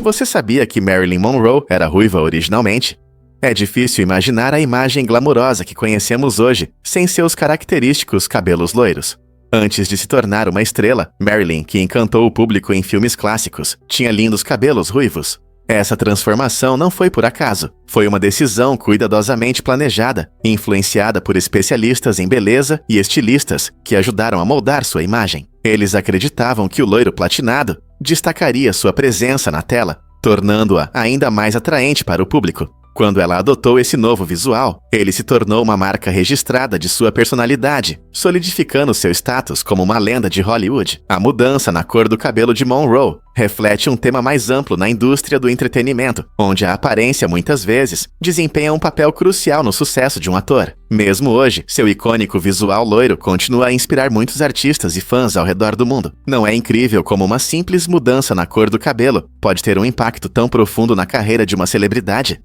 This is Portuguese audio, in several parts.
Você sabia que Marilyn Monroe era ruiva originalmente? É difícil imaginar a imagem glamurosa que conhecemos hoje sem seus característicos cabelos loiros. Antes de se tornar uma estrela, Marilyn, que encantou o público em filmes clássicos, tinha lindos cabelos ruivos. Essa transformação não foi por acaso, foi uma decisão cuidadosamente planejada, influenciada por especialistas em beleza e estilistas que ajudaram a moldar sua imagem. Eles acreditavam que o loiro platinado destacaria sua presença na tela, tornando-a ainda mais atraente para o público. Quando ela adotou esse novo visual, ele se tornou uma marca registrada de sua personalidade, solidificando seu status como uma lenda de Hollywood. A mudança na cor do cabelo de Monroe reflete um tema mais amplo na indústria do entretenimento, onde a aparência muitas vezes desempenha um papel crucial no sucesso de um ator. Mesmo hoje, seu icônico visual loiro continua a inspirar muitos artistas e fãs ao redor do mundo. Não é incrível como uma simples mudança na cor do cabelo pode ter um impacto tão profundo na carreira de uma celebridade?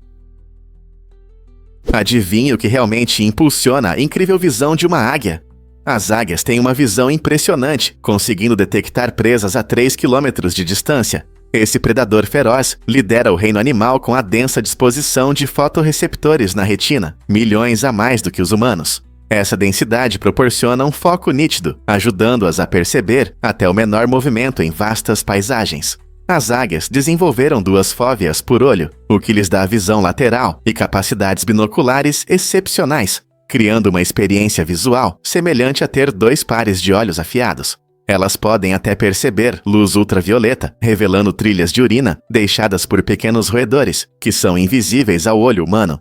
Adivinhe o que realmente impulsiona a incrível visão de uma águia? As águias têm uma visão impressionante, conseguindo detectar presas a 3 km de distância. Esse predador feroz lidera o reino animal com a densa disposição de fotorreceptores na retina, milhões a mais do que os humanos. Essa densidade proporciona um foco nítido, ajudando-as a perceber até o menor movimento em vastas paisagens. As águias desenvolveram 2 fóveas por olho, o que lhes dá visão lateral e capacidades binoculares excepcionais, criando uma experiência visual semelhante a ter 2 pares de olhos afiados. Elas podem até perceber luz ultravioleta, revelando trilhas de urina deixadas por pequenos roedores, que são invisíveis ao olho humano.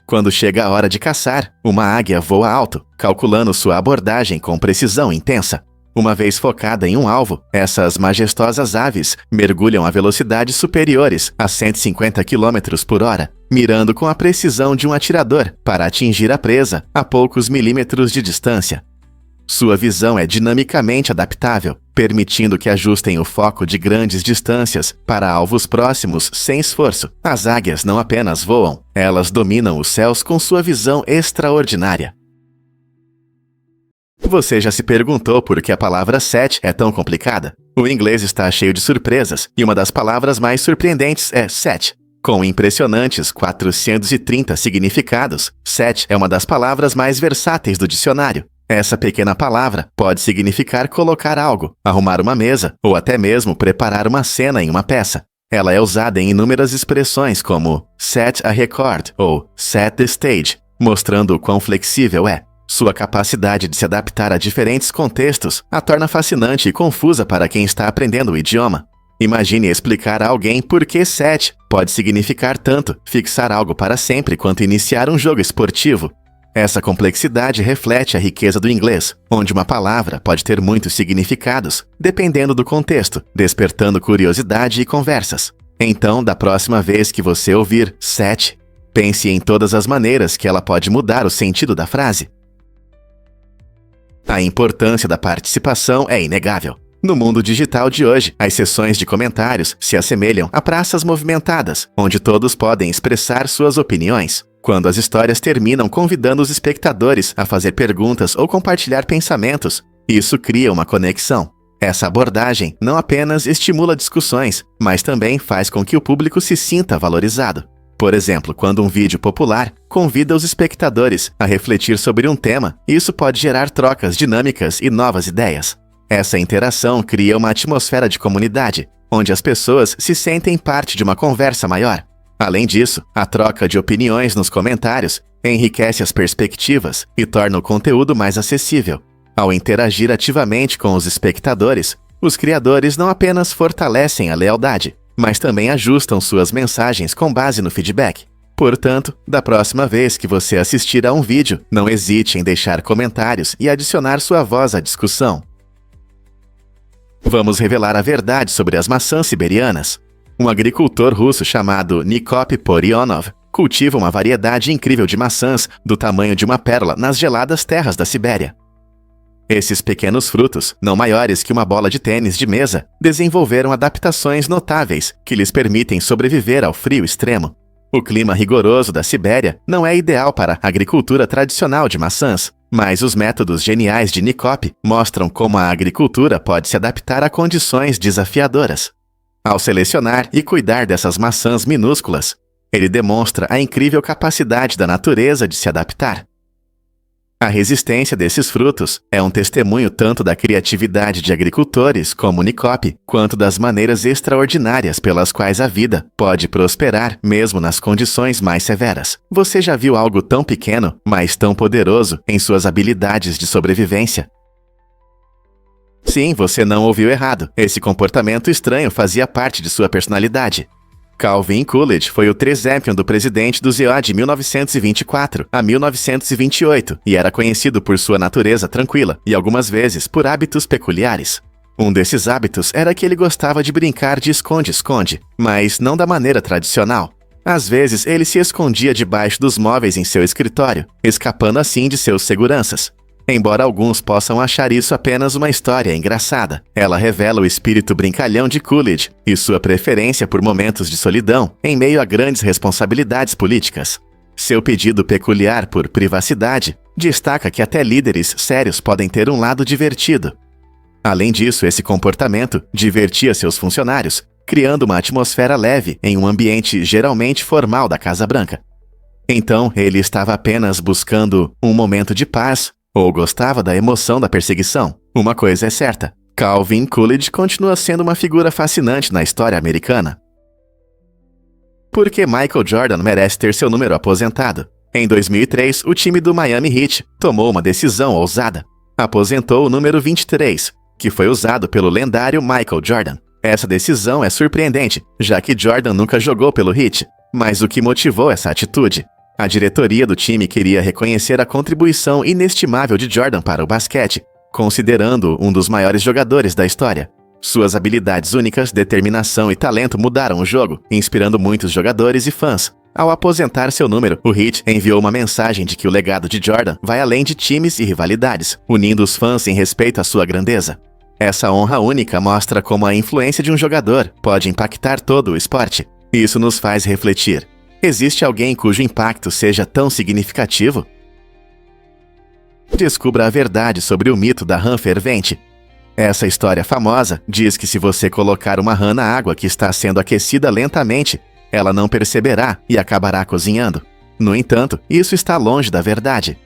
Quando chega a hora de caçar, uma águia voa alto, calculando sua abordagem com precisão intensa. Uma vez focada em um alvo, essas majestosas aves mergulham a velocidades superiores a 150 km por hora, mirando com a precisão de um atirador para atingir a presa a poucos milímetros de distância. Sua visão é dinamicamente adaptável, permitindo que ajustem o foco de grandes distâncias para alvos próximos sem esforço. As águias não apenas voam, elas dominam os céus com sua visão extraordinária. Você já se perguntou por que a palavra set é tão complicada? O inglês está cheio de surpresas, e uma das palavras mais surpreendentes é set. Com impressionantes 430 significados, set é uma das palavras mais versáteis do dicionário. Essa pequena palavra pode significar colocar algo, arrumar uma mesa, ou até mesmo preparar uma cena em uma peça. Ela é usada em inúmeras expressões como set a record ou set the stage, mostrando o quão flexível é. Sua capacidade de se adaptar a diferentes contextos a torna fascinante e confusa para quem está aprendendo o idioma. Imagine explicar a alguém por que set pode significar tanto fixar algo para sempre quanto iniciar um jogo esportivo. Essa complexidade reflete a riqueza do inglês, onde uma palavra pode ter muitos significados, dependendo do contexto, despertando curiosidade e conversas. Então, da próxima vez que você ouvir set, pense em todas as maneiras que ela pode mudar o sentido da frase. A importância da participação é inegável. No mundo digital de hoje, as sessões de comentários se assemelham a praças movimentadas, onde todos podem expressar suas opiniões. Quando as histórias terminam convidando os espectadores a fazer perguntas ou compartilhar pensamentos, isso cria uma conexão. Essa abordagem não apenas estimula discussões, mas também faz com que o público se sinta valorizado. Por exemplo, quando um vídeo popular convida os espectadores a refletir sobre um tema, isso pode gerar trocas dinâmicas e novas ideias. Essa interação cria uma atmosfera de comunidade, onde as pessoas se sentem parte de uma conversa maior. Além disso, a troca de opiniões nos comentários enriquece as perspectivas e torna o conteúdo mais acessível. Ao interagir ativamente com os espectadores, os criadores não apenas fortalecem a lealdade, mas também ajustam suas mensagens com base no feedback. Portanto, da próxima vez que você assistir a um vídeo, não hesite em deixar comentários e adicionar sua voz à discussão. Vamos revelar a verdade sobre as maçãs siberianas. Um agricultor russo chamado Nikop Porionov cultiva uma variedade incrível de maçãs do tamanho de uma pérola nas geladas terras da Sibéria. Esses pequenos frutos, não maiores que uma bola de tênis de mesa, desenvolveram adaptações notáveis que lhes permitem sobreviver ao frio extremo. O clima rigoroso da Sibéria não é ideal para a agricultura tradicional de maçãs, mas os métodos geniais de Nikop mostram como a agricultura pode se adaptar a condições desafiadoras. Ao selecionar e cuidar dessas maçãs minúsculas, ele demonstra a incrível capacidade da natureza de se adaptar. A resistência desses frutos é um testemunho tanto da criatividade de agricultores como Nicop, quanto das maneiras extraordinárias pelas quais a vida pode prosperar mesmo nas condições mais severas. Você já viu algo tão pequeno, mas tão poderoso em suas habilidades de sobrevivência? Sim, você não ouviu errado. Esse comportamento estranho fazia parte de sua personalidade. Calvin Coolidge foi o trisampion do presidente do ZO de 1924 a 1928 e era conhecido por sua natureza tranquila e algumas vezes por hábitos peculiares. Um desses hábitos era que ele gostava de brincar de esconde-esconde, mas não da maneira tradicional. Às vezes ele se escondia debaixo dos móveis em seu escritório, escapando assim de seus seguranças. Embora alguns possam achar isso apenas uma história engraçada, ela revela o espírito brincalhão de Coolidge e sua preferência por momentos de solidão em meio a grandes responsabilidades políticas. Seu pedido peculiar por privacidade destaca que até líderes sérios podem ter um lado divertido. Além disso, esse comportamento divertia seus funcionários, criando uma atmosfera leve em um ambiente geralmente formal da Casa Branca. Então, ele estava apenas buscando um momento de paz ou gostava da emoção da perseguição. Uma coisa é certa: Calvin Coolidge continua sendo uma figura fascinante na história americana. Por que Michael Jordan merece ter seu número aposentado? Em 2003, o time do Miami Heat tomou uma decisão ousada. Aposentou o número 23, que foi usado pelo lendário Michael Jordan. Essa decisão é surpreendente, já que Jordan nunca jogou pelo Heat. Mas o que motivou essa atitude? A diretoria do time queria reconhecer a contribuição inestimável de Jordan para o basquete, considerando-o um dos maiores jogadores da história. Suas habilidades únicas, determinação e talento mudaram o jogo, inspirando muitos jogadores e fãs. Ao aposentar seu número, o Heat enviou uma mensagem de que o legado de Jordan vai além de times e rivalidades, unindo os fãs em respeito à sua grandeza. Essa honra única mostra como a influência de um jogador pode impactar todo o esporte. Isso nos faz refletir. Existe alguém cujo impacto seja tão significativo? Descubra a verdade sobre o mito da rã fervente. Essa história famosa diz que se você colocar uma rã na água que está sendo aquecida lentamente, ela não perceberá e acabará cozinhando. No entanto, isso está longe da verdade.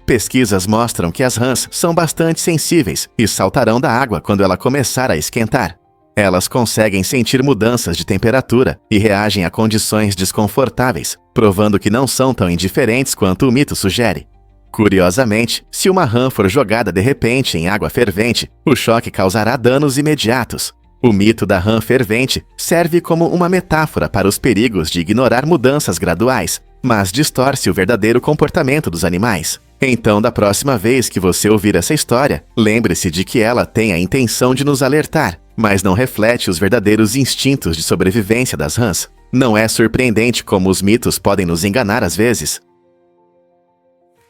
Pesquisas mostram que as rãs são bastante sensíveis e saltarão da água quando ela começar a esquentar. Elas conseguem sentir mudanças de temperatura e reagem a condições desconfortáveis, provando que não são tão indiferentes quanto o mito sugere. Curiosamente, se uma rã for jogada de repente em água fervente, o choque causará danos imediatos. O mito da rã fervente serve como uma metáfora para os perigos de ignorar mudanças graduais, mas distorce o verdadeiro comportamento dos animais. Então, da próxima vez que você ouvir essa história, lembre-se de que ela tem a intenção de nos alertar, mas não reflete os verdadeiros instintos de sobrevivência das rãs. Não é surpreendente como os mitos podem nos enganar às vezes?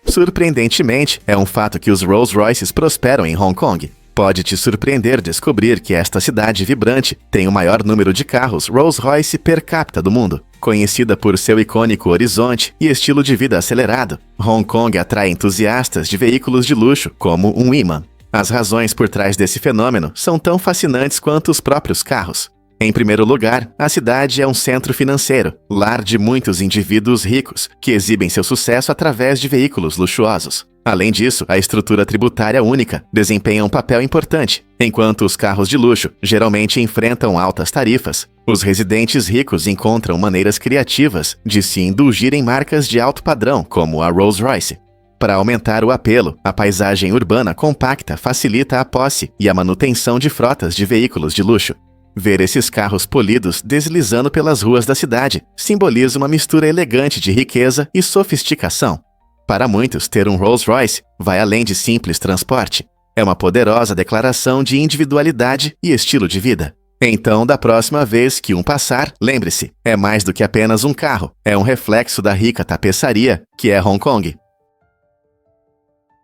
Surpreendentemente, é um fato que os Rolls-Royces prosperam em Hong Kong. Pode te surpreender descobrir que esta cidade vibrante tem o maior número de carros Rolls-Royce per capita do mundo. Conhecida por seu icônico horizonte e estilo de vida acelerado, Hong Kong atrai entusiastas de veículos de luxo como um imã. As razões por trás desse fenômeno são tão fascinantes quanto os próprios carros. Em primeiro lugar, a cidade é um centro financeiro, lar de muitos indivíduos ricos, que exibem seu sucesso através de veículos luxuosos. Além disso, a estrutura tributária única desempenha um papel importante. Enquanto os carros de luxo geralmente enfrentam altas tarifas, os residentes ricos encontram maneiras criativas de se indulgir em marcas de alto padrão, como a Rolls-Royce. Para aumentar o apelo, a paisagem urbana compacta facilita a posse e a manutenção de frotas de veículos de luxo. Ver esses carros polidos deslizando pelas ruas da cidade simboliza uma mistura elegante de riqueza e sofisticação. Para muitos, ter um Rolls-Royce vai além de simples transporte. É uma poderosa declaração de individualidade e estilo de vida. Então, da próxima vez que um passar, lembre-se, é mais do que apenas um carro. É um reflexo da rica tapeçaria que é Hong Kong.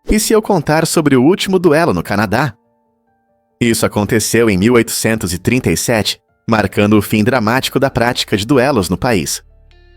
E se eu contar sobre o último duelo no Canadá? Isso aconteceu em 1837, marcando o fim dramático da prática de duelos no país.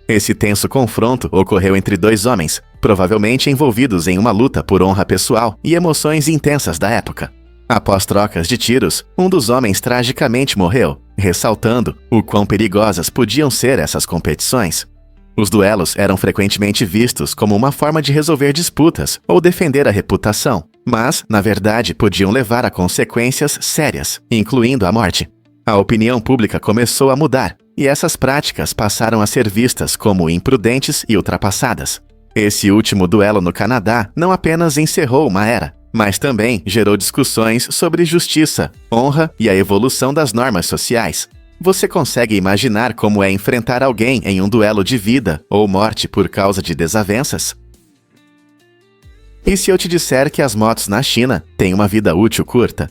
Esse tenso confronto ocorreu entre dois homens, provavelmente envolvidos em uma luta por honra pessoal e emoções intensas da época. Após trocas de tiros, um dos homens tragicamente morreu, ressaltando o quão perigosas podiam ser essas competições. Os duelos eram frequentemente vistos como uma forma de resolver disputas ou defender a reputação, mas, na verdade, podiam levar a consequências sérias, incluindo a morte. A opinião pública começou a mudar, e essas práticas passaram a ser vistas como imprudentes e ultrapassadas. Esse último duelo no Canadá não apenas encerrou uma era, mas também gerou discussões sobre justiça, honra e a evolução das normas sociais. Você consegue imaginar como é enfrentar alguém em um duelo de vida ou morte por causa de desavenças? E se eu te disser que as motos na China têm uma vida útil curta?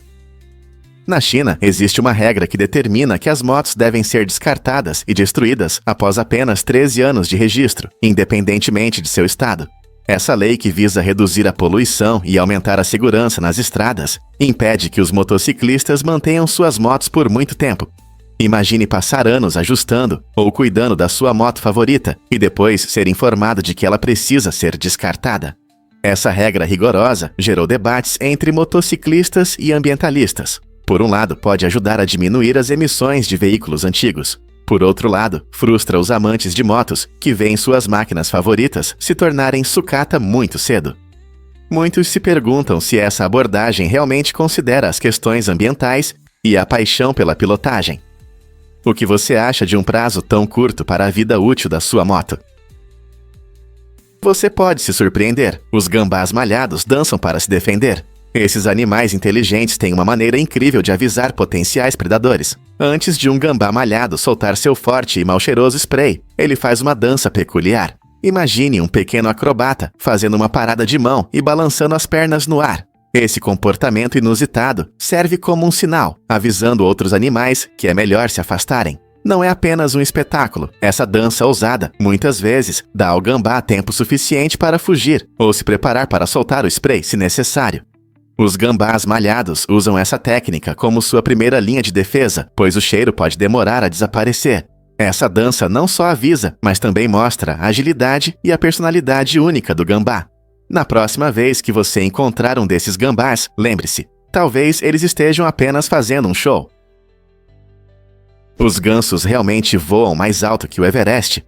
Na China, existe uma regra que determina que as motos devem ser descartadas e destruídas após apenas 13 anos de registro, independentemente de seu estado. Essa lei, que visa reduzir a poluição e aumentar a segurança nas estradas, impede que os motociclistas mantenham suas motos por muito tempo. Imagine passar anos ajustando ou cuidando da sua moto favorita e depois ser informado de que ela precisa ser descartada. Essa regra rigorosa gerou debates entre motociclistas e ambientalistas. Por um lado, pode ajudar a diminuir as emissões de veículos antigos. Por outro lado, frustra os amantes de motos, que veem suas máquinas favoritas se tornarem sucata muito cedo. Muitos se perguntam se essa abordagem realmente considera as questões ambientais e a paixão pela pilotagem. O que você acha de um prazo tão curto para a vida útil da sua moto? Você pode se surpreender. Os gambás malhados dançam para se defender. Esses animais inteligentes têm uma maneira incrível de avisar potenciais predadores. Antes de um gambá malhado soltar seu forte e mal-cheiroso spray, ele faz uma dança peculiar. Imagine um pequeno acrobata fazendo uma parada de mão e balançando as pernas no ar. Esse comportamento inusitado serve como um sinal, avisando outros animais que é melhor se afastarem. Não é apenas um espetáculo. Essa dança ousada, muitas vezes, dá ao gambá tempo suficiente para fugir ou se preparar para soltar o spray se necessário. Os gambás malhados usam essa técnica como sua primeira linha de defesa, pois o cheiro pode demorar a desaparecer. Essa dança não só avisa, mas também mostra a agilidade e a personalidade única do gambá. Na próxima vez que você encontrar um desses gambás, lembre-se, talvez eles estejam apenas fazendo um show. Os gansos realmente voam mais alto que o Everest?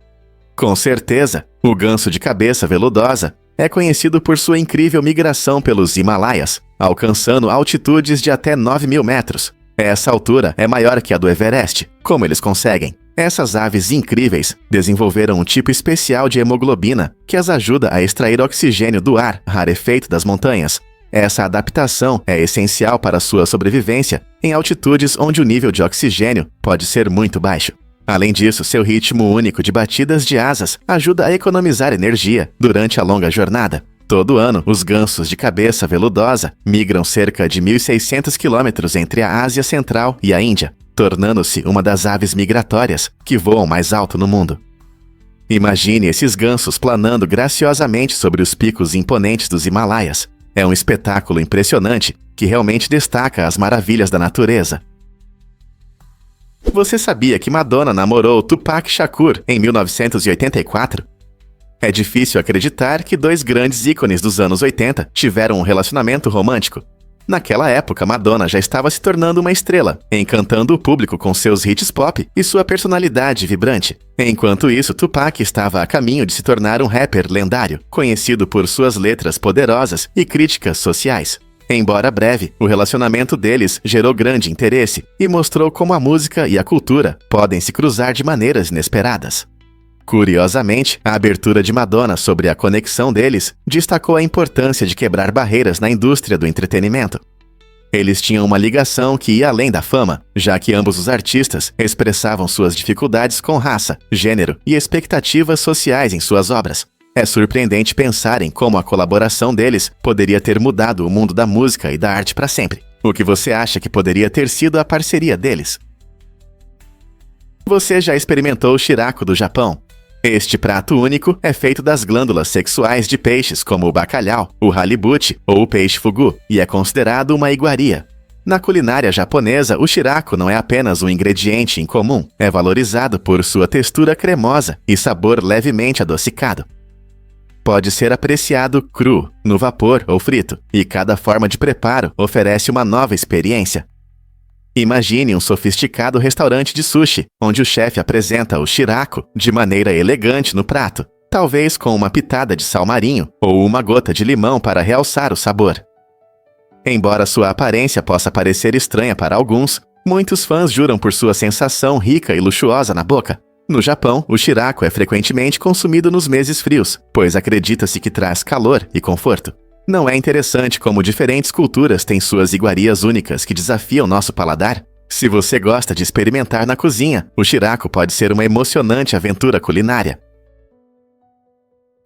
Com certeza, o ganso de cabeça veludosa é conhecido por sua incrível migração pelos Himalaias, alcançando altitudes de até 9.000 metros. Essa altura é maior que a do Everest. Como eles conseguem? Essas aves incríveis desenvolveram um tipo especial de hemoglobina que as ajuda a extrair oxigênio do ar rarefeito das montanhas. Essa adaptação é essencial para sua sobrevivência em altitudes onde o nível de oxigênio pode ser muito baixo. Além disso, seu ritmo único de batidas de asas ajuda a economizar energia durante a longa jornada. Todo ano, os gansos de cabeça veludosa migram cerca de 1.600 quilômetros entre a Ásia Central e a Índia, tornando-se uma das aves migratórias que voam mais alto no mundo. Imagine esses gansos planando graciosamente sobre os picos imponentes dos Himalaias. É um espetáculo impressionante que realmente destaca as maravilhas da natureza. Você sabia que Madonna namorou Tupac Shakur em 1984? É difícil acreditar que dois grandes ícones dos anos 80 tiveram um relacionamento romântico. Naquela época, Madonna já estava se tornando uma estrela, encantando o público com seus hits pop e sua personalidade vibrante. Enquanto isso, Tupac estava a caminho de se tornar um rapper lendário, conhecido por suas letras poderosas e críticas sociais. Embora breve, o relacionamento deles gerou grande interesse e mostrou como a música e a cultura podem se cruzar de maneiras inesperadas. Curiosamente, a abertura de Madonna sobre a conexão deles destacou a importância de quebrar barreiras na indústria do entretenimento. Eles tinham uma ligação que ia além da fama, já que ambos os artistas expressavam suas dificuldades com raça, gênero e expectativas sociais em suas obras. É surpreendente pensar em como a colaboração deles poderia ter mudado o mundo da música e da arte para sempre. O que você acha que poderia ter sido a parceria deles? Você já experimentou o shirako do Japão? Este prato único é feito das glândulas sexuais de peixes como o bacalhau, o halibut ou o peixe fugu, e é considerado uma iguaria. Na culinária japonesa, o shirako não é apenas um ingrediente incomum, é valorizado por sua textura cremosa e sabor levemente adocicado. pode ser apreciado cru, no vapor ou frito, e cada forma de preparo oferece uma nova experiência. Imagine um sofisticado restaurante de sushi, onde o chefe apresenta o shirako de maneira elegante no prato, talvez com uma pitada de sal marinho ou uma gota de limão para realçar o sabor. Embora sua aparência possa parecer estranha para alguns, muitos fãs juram por sua sensação rica e luxuosa na boca. No Japão, o shirako é frequentemente consumido nos meses frios, pois acredita-se que traz calor e conforto. Não é interessante como diferentes culturas têm suas iguarias únicas que desafiam nosso paladar? Se você gosta de experimentar na cozinha, o shirako pode ser uma emocionante aventura culinária.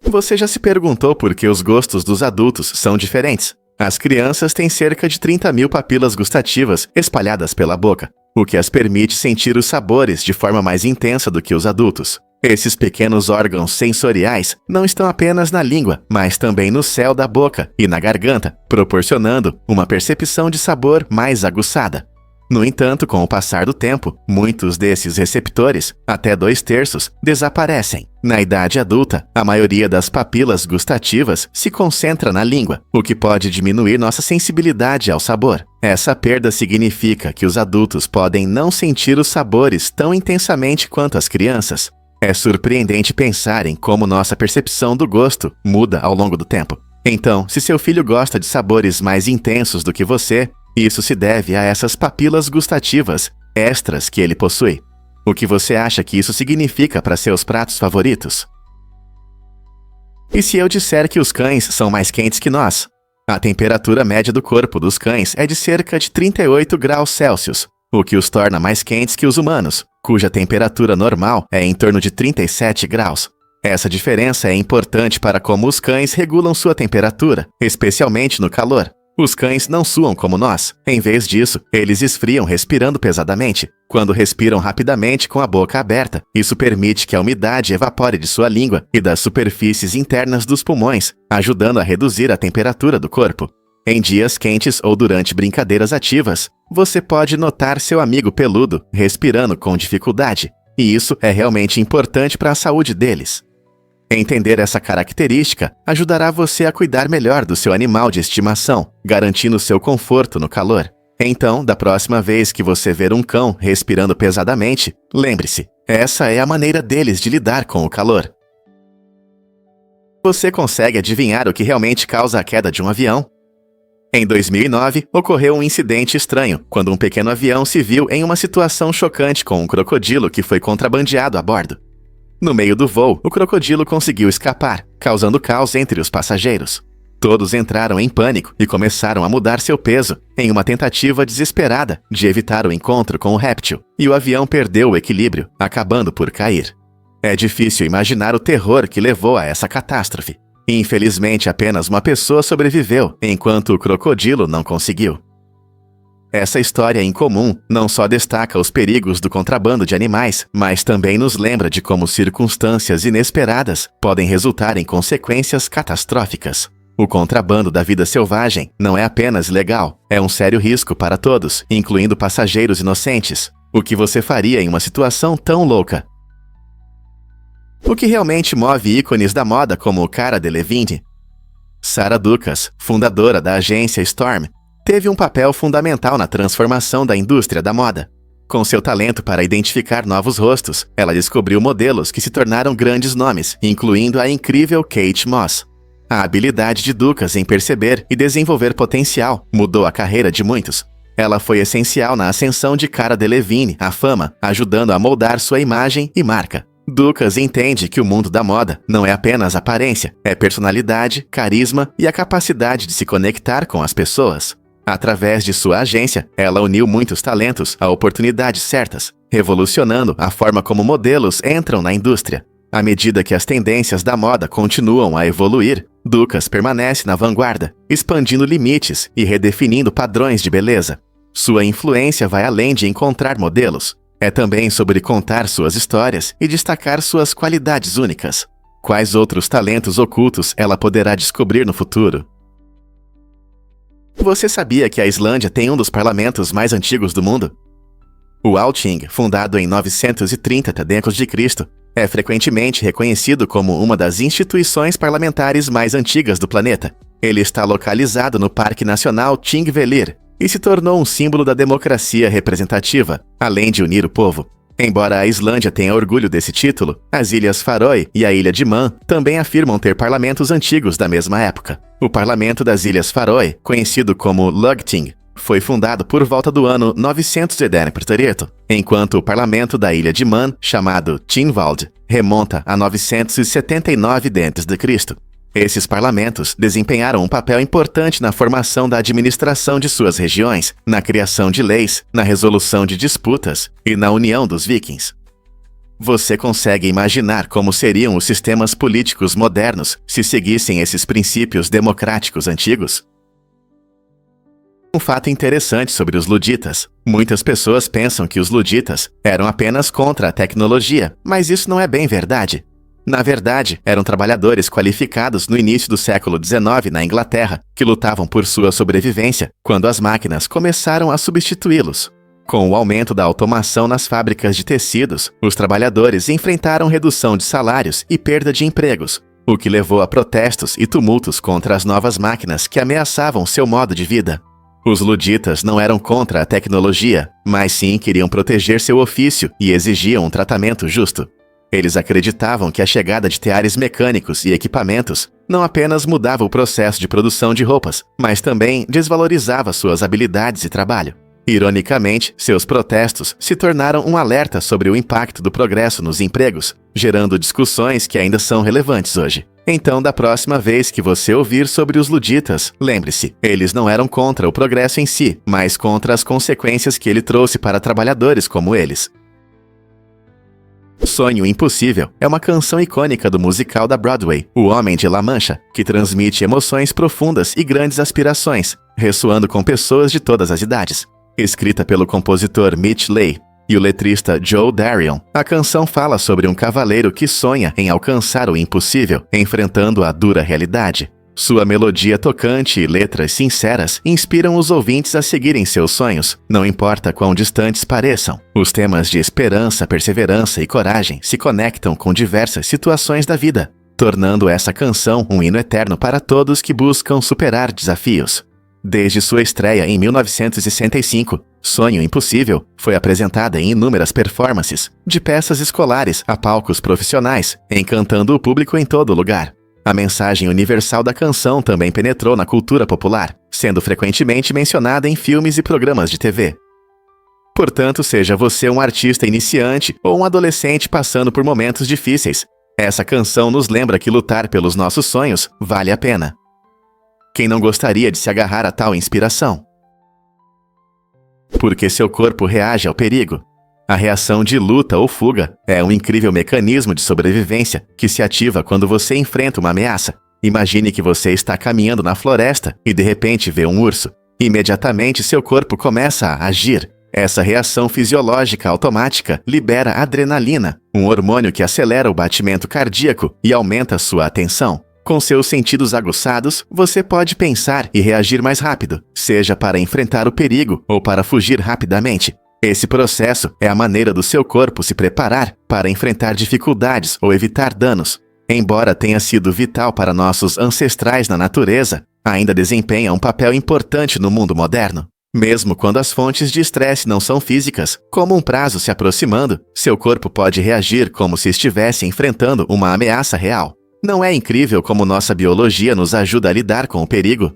Você já se perguntou por que os gostos dos adultos são diferentes? As crianças têm cerca de 30 mil papilas gustativas espalhadas pela boca, o que as permite sentir os sabores de forma mais intensa do que os adultos. Esses pequenos órgãos sensoriais não estão apenas na língua, mas também no céu da boca e na garganta, proporcionando uma percepção de sabor mais aguçada. No entanto, com o passar do tempo, muitos desses receptores, até 2/3, desaparecem. Na idade adulta, a maioria das papilas gustativas se concentra na língua, o que pode diminuir nossa sensibilidade ao sabor. Essa perda significa que os adultos podem não sentir os sabores tão intensamente quanto as crianças. É surpreendente pensar em como nossa percepção do gosto muda ao longo do tempo. Então, se seu filho gosta de sabores mais intensos do que você, isso se deve a essas papilas gustativas extras que ele possui. O que você acha que isso significa para seus pratos favoritos? E se eu disser que os cães são mais quentes que nós? A temperatura média do corpo dos cães é de cerca de 38 graus Celsius, o que os torna mais quentes que os humanos, cuja temperatura normal é em torno de 37 graus. Essa diferença é importante para como os cães regulam sua temperatura, especialmente no calor. Os cães não suam como nós. Em vez disso, eles esfriam respirando pesadamente. Quando respiram rapidamente com a boca aberta, isso permite que a umidade evapore de sua língua e das superfícies internas dos pulmões, ajudando a reduzir a temperatura do corpo. Em dias quentes ou durante brincadeiras ativas, você pode notar seu amigo peludo respirando com dificuldade, e isso é realmente importante para a saúde deles. Entender essa característica ajudará você a cuidar melhor do seu animal de estimação, garantindo seu conforto no calor. Então, da próxima vez que você ver um cão respirando pesadamente, lembre-se, essa é a maneira deles de lidar com o calor. Você consegue adivinhar o que realmente causa a queda de um avião? Em 2009, ocorreu um incidente estranho, quando um pequeno avião se viu em uma situação chocante com um crocodilo que foi contrabandeado a bordo. No meio do voo, o crocodilo conseguiu escapar, causando caos entre os passageiros. Todos entraram em pânico e começaram a mudar seu peso, em uma tentativa desesperada de evitar o encontro com o réptil, e o avião perdeu o equilíbrio, acabando por cair. É difícil imaginar o terror que levou a essa catástrofe. Infelizmente, apenas uma pessoa sobreviveu, enquanto o crocodilo não conseguiu. Essa história incomum não só destaca os perigos do contrabando de animais, mas também nos lembra de como circunstâncias inesperadas podem resultar em consequências catastróficas. O contrabando da vida selvagem não é apenas ilegal, é um sério risco para todos, incluindo passageiros inocentes. O que você faria em uma situação tão louca? O que realmente move ícones da moda como Cara Delevingne? Sarah Dukas, fundadora da agência Storm, teve um papel fundamental na transformação da indústria da moda. Com seu talento para identificar novos rostos, ela descobriu modelos que se tornaram grandes nomes, incluindo a incrível Kate Moss. A habilidade de Dukas em perceber e desenvolver potencial mudou a carreira de muitos. Ela foi essencial na ascensão de Cara Delevingne à fama, ajudando a moldar sua imagem e marca. Dukas entende que o mundo da moda não é apenas aparência, é personalidade, carisma e a capacidade de se conectar com as pessoas. Através de sua agência, ela uniu muitos talentos a oportunidades certas, revolucionando a forma como modelos entram na indústria. À medida que as tendências da moda continuam a evoluir, Dukas permanece na vanguarda, expandindo limites e redefinindo padrões de beleza. Sua influência vai além de encontrar modelos. É também sobre contar suas histórias e destacar suas qualidades únicas. Quais outros talentos ocultos ela poderá descobrir no futuro? Você sabia que a Islândia tem um dos parlamentos mais antigos do mundo? O Althing, fundado em 930 d.C., É frequentemente reconhecido como uma das instituições parlamentares mais antigas do planeta. Ele está localizado no Parque Nacional Thingvellir e se tornou um símbolo da democracia representativa, além de unir o povo. Embora a Islândia tenha orgulho desse título, as Ilhas Faroe e a Ilha de Man também afirmam ter parlamentos antigos da mesma época. O parlamento das Ilhas Faroe, conhecido como Lagting, foi fundado por volta do ano 900 d.C., enquanto o parlamento da Ilha de Man, chamado Tinwald, remonta a 979 d.C. Esses parlamentos desempenharam um papel importante na formação da administração de suas regiões, na criação de leis, na resolução de disputas e na união dos vikings. Você consegue imaginar como seriam os sistemas políticos modernos se seguissem esses princípios democráticos antigos? Um fato interessante sobre os luditas. Muitas pessoas pensam que os luditas eram apenas contra a tecnologia, mas isso não é bem verdade. Na verdade, eram trabalhadores qualificados no início do século XIX na Inglaterra, que lutavam por sua sobrevivência quando as máquinas começaram a substituí-los. Com o aumento da automação nas fábricas de tecidos, os trabalhadores enfrentaram redução de salários e perda de empregos, o que levou a protestos e tumultos contra as novas máquinas que ameaçavam seu modo de vida. Os luditas não eram contra a tecnologia, mas sim queriam proteger seu ofício e exigiam um tratamento justo. Eles acreditavam que a chegada de teares mecânicos e equipamentos não apenas mudava o processo de produção de roupas, mas também desvalorizava suas habilidades e trabalho. Ironicamente, seus protestos se tornaram um alerta sobre o impacto do progresso nos empregos, gerando discussões que ainda são relevantes hoje. Então, da próxima vez que você ouvir sobre os luditas, lembre-se, eles não eram contra o progresso em si, mas contra as consequências que ele trouxe para trabalhadores como eles. Sonho Impossível é uma canção icônica do musical da Broadway, O Homem de La Mancha, que transmite emoções profundas e grandes aspirações, ressoando com pessoas de todas as idades. Escrita pelo compositor Mitch Leigh e o letrista Joe Darion, a canção fala sobre um cavaleiro que sonha em alcançar o impossível, enfrentando a dura realidade. Sua melodia tocante e letras sinceras inspiram os ouvintes a seguirem seus sonhos, não importa quão distantes pareçam. Os temas de esperança, perseverança e coragem se conectam com diversas situações da vida, tornando essa canção um hino eterno para todos que buscam superar desafios. Desde sua estreia em 1965, Sonho Impossível foi apresentada em inúmeras performances, de peças escolares a palcos profissionais, encantando o público em todo lugar. A mensagem universal da canção também penetrou na cultura popular, sendo frequentemente mencionada em filmes e programas de TV. Portanto, seja você um artista iniciante ou um adolescente passando por momentos difíceis, essa canção nos lembra que lutar pelos nossos sonhos vale a pena. Quem não gostaria de se agarrar a tal inspiração? Porque seu corpo reage ao perigo. A reação de luta ou fuga é um incrível mecanismo de sobrevivência que se ativa quando você enfrenta uma ameaça. Imagine que você está caminhando na floresta e de repente vê um urso. Imediatamente seu corpo começa a agir. Essa reação fisiológica automática libera adrenalina, um hormônio que acelera o batimento cardíaco e aumenta sua atenção. Com seus sentidos aguçados, você pode pensar e reagir mais rápido, seja para enfrentar o perigo ou para fugir rapidamente. Esse processo é a maneira do seu corpo se preparar para enfrentar dificuldades ou evitar danos. Embora tenha sido vital para nossos ancestrais na natureza, ainda desempenha um papel importante no mundo moderno. Mesmo quando as fontes de estresse não são físicas, como um prazo se aproximando, seu corpo pode reagir como se estivesse enfrentando uma ameaça real. Não é incrível como nossa biologia nos ajuda a lidar com o perigo?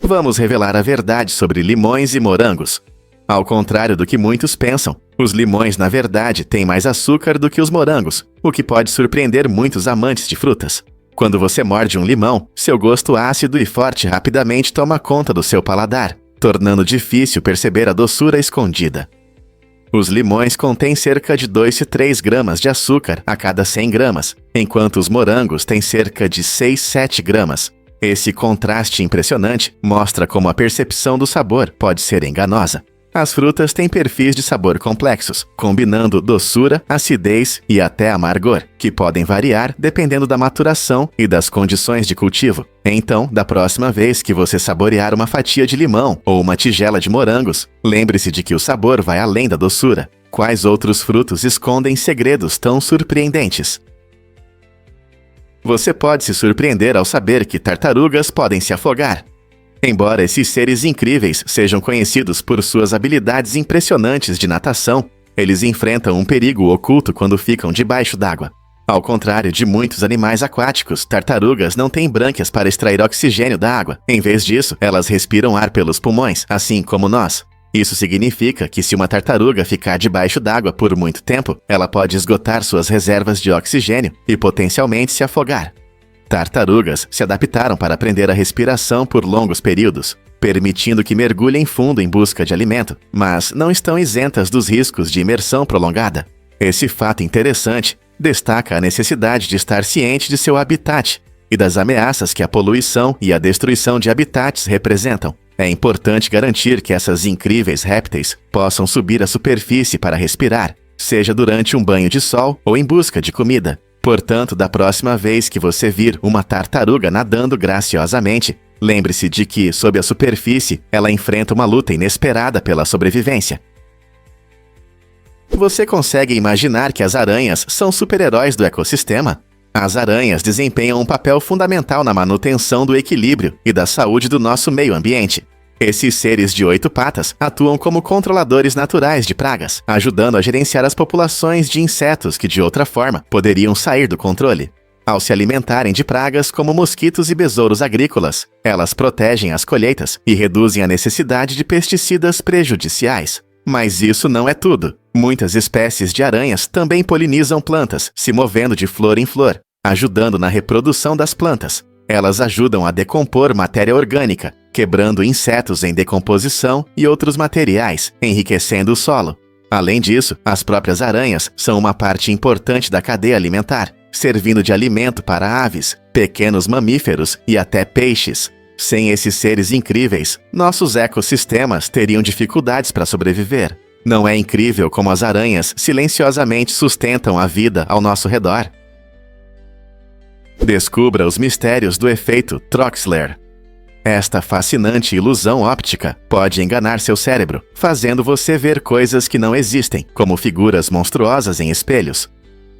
Vamos revelar a verdade sobre limões e morangos. Ao contrário do que muitos pensam, os limões na verdade têm mais açúcar do que os morangos, o que pode surpreender muitos amantes de frutas. Quando você morde um limão, seu gosto ácido e forte rapidamente toma conta do seu paladar, tornando difícil perceber a doçura escondida. Os limões contêm cerca de 2 a 3 gramas de açúcar a cada 100 gramas, enquanto os morangos têm cerca de 6 a 7 gramas. Esse contraste impressionante mostra como a percepção do sabor pode ser enganosa. As frutas têm perfis de sabor complexos, combinando doçura, acidez e até amargor, que podem variar dependendo da maturação e das condições de cultivo. Então, da próxima vez que você saborear uma fatia de limão ou uma tigela de morangos, lembre-se de que o sabor vai além da doçura. Quais outros frutos escondem segredos tão surpreendentes? Você pode se surpreender ao saber que tartarugas podem se afogar. Embora esses seres incríveis sejam conhecidos por suas habilidades impressionantes de natação, eles enfrentam um perigo oculto quando ficam debaixo d'água. Ao contrário de muitos animais aquáticos, tartarugas não têm brânquias para extrair oxigênio da água. Em vez disso, elas respiram ar pelos pulmões, assim como nós. Isso significa que se uma tartaruga ficar debaixo d'água por muito tempo, ela pode esgotar suas reservas de oxigênio e potencialmente se afogar. Tartarugas se adaptaram para aprender a respiração por longos períodos, permitindo que mergulhem fundo em busca de alimento, mas não estão isentas dos riscos de imersão prolongada. Esse fato interessante destaca a necessidade de estar ciente de seu habitat e das ameaças que a poluição e a destruição de habitats representam. É importante garantir que essas incríveis répteis possam subir à superfície para respirar, seja durante um banho de sol ou em busca de comida. Portanto, da próxima vez que você vir uma tartaruga nadando graciosamente, lembre-se de que, sob a superfície, ela enfrenta uma luta inesperada pela sobrevivência. Você consegue imaginar que as aranhas são super-heróis do ecossistema? As aranhas desempenham um papel fundamental na manutenção do equilíbrio e da saúde do nosso meio ambiente. Esses seres de 8 patas atuam como controladores naturais de pragas, ajudando a gerenciar as populações de insetos que, de outra forma, poderiam sair do controle. Ao se alimentarem de pragas como mosquitos e besouros agrícolas, elas protegem as colheitas e reduzem a necessidade de pesticidas prejudiciais. Mas isso não é tudo. Muitas espécies de aranhas também polinizam plantas, se movendo de flor em flor, ajudando na reprodução das plantas. Elas ajudam a decompor matéria orgânica, quebrando insetos em decomposição e outros materiais, enriquecendo o solo. Além disso, as próprias aranhas são uma parte importante da cadeia alimentar, servindo de alimento para aves, pequenos mamíferos e até peixes. Sem esses seres incríveis, nossos ecossistemas teriam dificuldades para sobreviver. Não é incrível como as aranhas silenciosamente sustentam a vida ao nosso redor? Descubra os mistérios do efeito Troxler. Esta fascinante ilusão óptica pode enganar seu cérebro, fazendo você ver coisas que não existem, como figuras monstruosas em espelhos.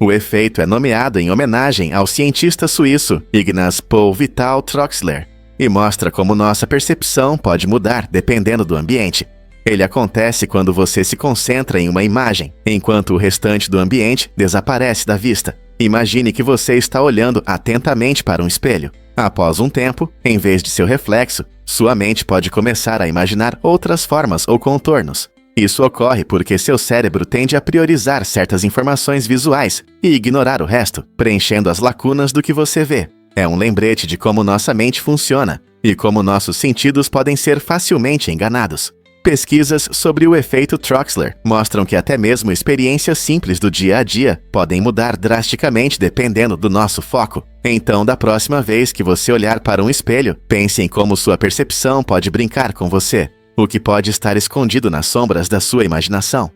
O efeito é nomeado em homenagem ao cientista suíço Ignaz Paul Vital Troxler e mostra como nossa percepção pode mudar dependendo do ambiente. Ele acontece quando você se concentra em uma imagem, enquanto o restante do ambiente desaparece da vista. Imagine que você está olhando atentamente para um espelho. Após um tempo, em vez de seu reflexo, sua mente pode começar a imaginar outras formas ou contornos. Isso ocorre porque seu cérebro tende a priorizar certas informações visuais e ignorar o resto, preenchendo as lacunas do que você vê. É um lembrete de como nossa mente funciona e como nossos sentidos podem ser facilmente enganados. Pesquisas sobre o efeito Troxler mostram que até mesmo experiências simples do dia a dia podem mudar drasticamente dependendo do nosso foco. Então, da próxima vez que você olhar para um espelho, pense em como sua percepção pode brincar com você, o que pode estar escondido nas sombras da sua imaginação.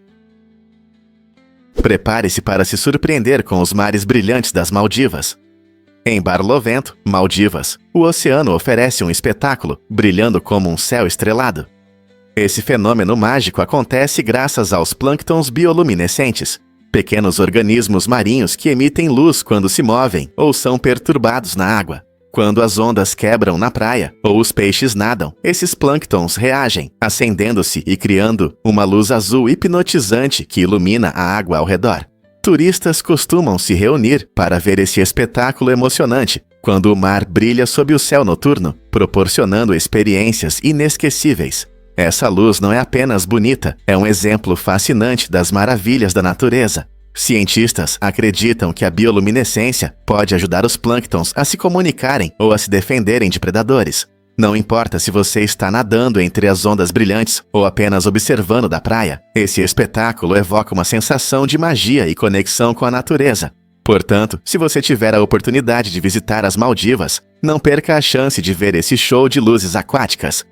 Prepare-se para se surpreender com os mares brilhantes das Maldivas. Em Barlovento, Maldivas, o oceano oferece um espetáculo, brilhando como um céu estrelado. Esse fenômeno mágico acontece graças aos plânctons bioluminescentes, pequenos organismos marinhos que emitem luz quando se movem ou são perturbados na água. Quando as ondas quebram na praia ou os peixes nadam, esses plânctons reagem, acendendo-se e criando uma luz azul hipnotizante que ilumina a água ao redor. Turistas costumam se reunir para ver esse espetáculo emocionante, quando o mar brilha sob o céu noturno, proporcionando experiências inesquecíveis. Essa luz não é apenas bonita, é um exemplo fascinante das maravilhas da natureza. Cientistas acreditam que a bioluminescência pode ajudar os plânctons a se comunicarem ou a se defenderem de predadores. Não importa se você está nadando entre as ondas brilhantes ou apenas observando da praia, esse espetáculo evoca uma sensação de magia e conexão com a natureza. Portanto, se você tiver a oportunidade de visitar as Maldivas, não perca a chance de ver esse show de luzes aquáticas.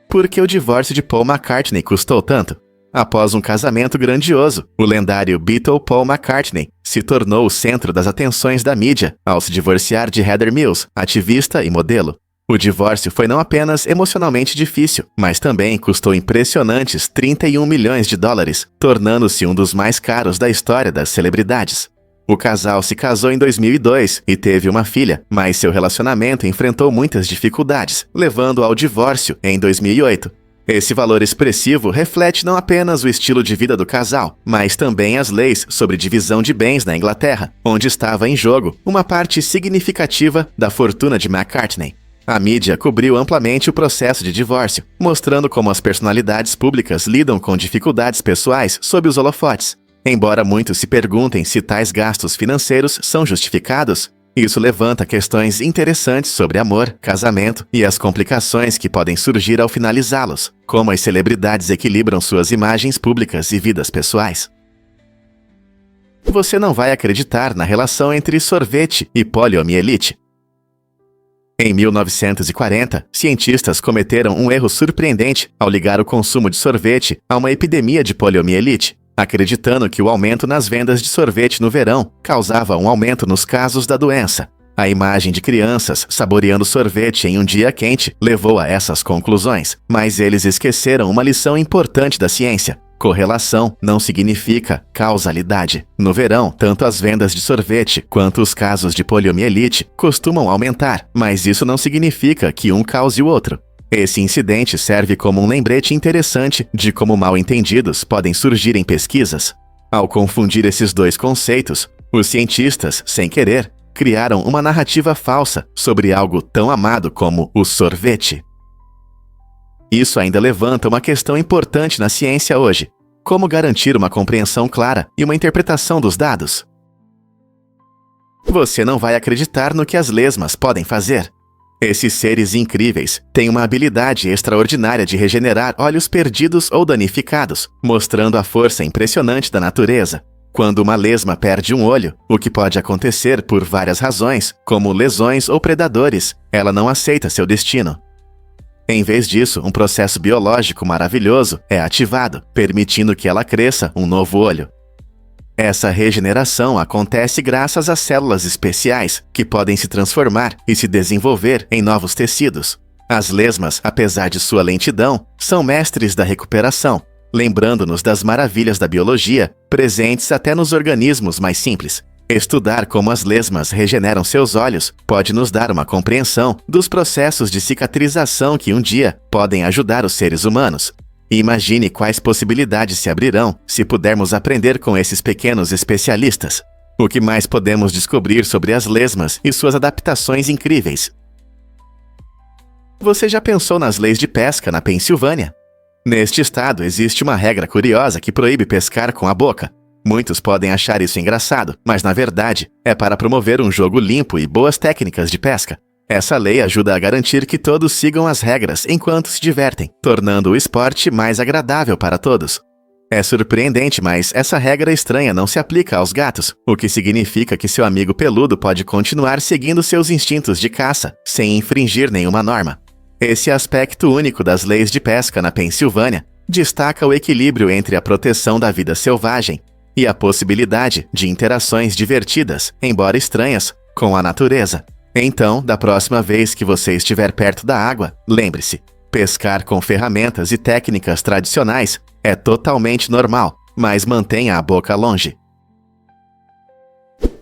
Por que o divórcio de Paul McCartney custou tanto? Após um casamento grandioso, o lendário Beatle Paul McCartney se tornou o centro das atenções da mídia ao se divorciar de Heather Mills, ativista e modelo. O divórcio foi não apenas emocionalmente difícil, mas também custou impressionantes 31 milhões de dólares, tornando-se um dos mais caros da história das celebridades. O casal se casou em 2002 e teve uma filha, mas seu relacionamento enfrentou muitas dificuldades, levando ao divórcio em 2008. Esse valor expressivo reflete não apenas o estilo de vida do casal, mas também as leis sobre divisão de bens na Inglaterra, onde estava em jogo uma parte significativa da fortuna de McCartney. A mídia cobriu amplamente o processo de divórcio, mostrando como as personalidades públicas lidam com dificuldades pessoais sob os holofotes. Embora muitos se perguntem se tais gastos financeiros são justificados, isso levanta questões interessantes sobre amor, casamento e as complicações que podem surgir ao finalizá-los, como as celebridades equilibram suas imagens públicas e vidas pessoais. Você não vai acreditar na relação entre sorvete e poliomielite. Em 1940, cientistas cometeram um erro surpreendente ao ligar o consumo de sorvete a uma epidemia de poliomielite, acreditando que o aumento nas vendas de sorvete no verão causava um aumento nos casos da doença. A imagem de crianças saboreando sorvete em um dia quente levou a essas conclusões, mas eles esqueceram uma lição importante da ciência. Correlação não significa causalidade. No verão, tanto as vendas de sorvete quanto os casos de poliomielite costumam aumentar, mas isso não significa que um cause o outro. Esse incidente serve como um lembrete interessante de como mal-entendidos podem surgir em pesquisas. Ao confundir esses dois conceitos, os cientistas, sem querer, criaram uma narrativa falsa sobre algo tão amado como o sorvete. Isso ainda levanta uma questão importante na ciência hoje: como garantir uma compreensão clara e uma interpretação dos dados? Você não vai acreditar no que as lesmas podem fazer. Esses seres incríveis têm uma habilidade extraordinária de regenerar olhos perdidos ou danificados, mostrando a força impressionante da natureza. Quando uma lesma perde um olho, o que pode acontecer por várias razões, como lesões ou predadores, ela não aceita seu destino. Em vez disso, um processo biológico maravilhoso é ativado, permitindo que ela cresça um novo olho. Essa regeneração acontece graças a células especiais, que podem se transformar e se desenvolver em novos tecidos. As lesmas, apesar de sua lentidão, são mestres da recuperação, lembrando-nos das maravilhas da biologia, presentes até nos organismos mais simples. Estudar como as lesmas regeneram seus olhos pode nos dar uma compreensão dos processos de cicatrização que um dia podem ajudar os seres humanos. Imagine quais possibilidades se abrirão se pudermos aprender com esses pequenos especialistas. O que mais podemos descobrir sobre as lesmas e suas adaptações incríveis? Você já pensou nas leis de pesca na Pensilvânia? Neste estado existe uma regra curiosa que proíbe pescar com a boca. Muitos podem achar isso engraçado, mas na verdade é para promover um jogo limpo e boas técnicas de pesca. Essa lei ajuda a garantir que todos sigam as regras enquanto se divertem, tornando o esporte mais agradável para todos. É surpreendente, mas essa regra estranha não se aplica aos gatos, o que significa que seu amigo peludo pode continuar seguindo seus instintos de caça, sem infringir nenhuma norma. Esse aspecto único das leis de pesca na Pensilvânia destaca o equilíbrio entre a proteção da vida selvagem e a possibilidade de interações divertidas, embora estranhas, com a natureza. Então, da próxima vez que você estiver perto da água, lembre-se, pescar com ferramentas e técnicas tradicionais é totalmente normal, mas mantenha a boca longe.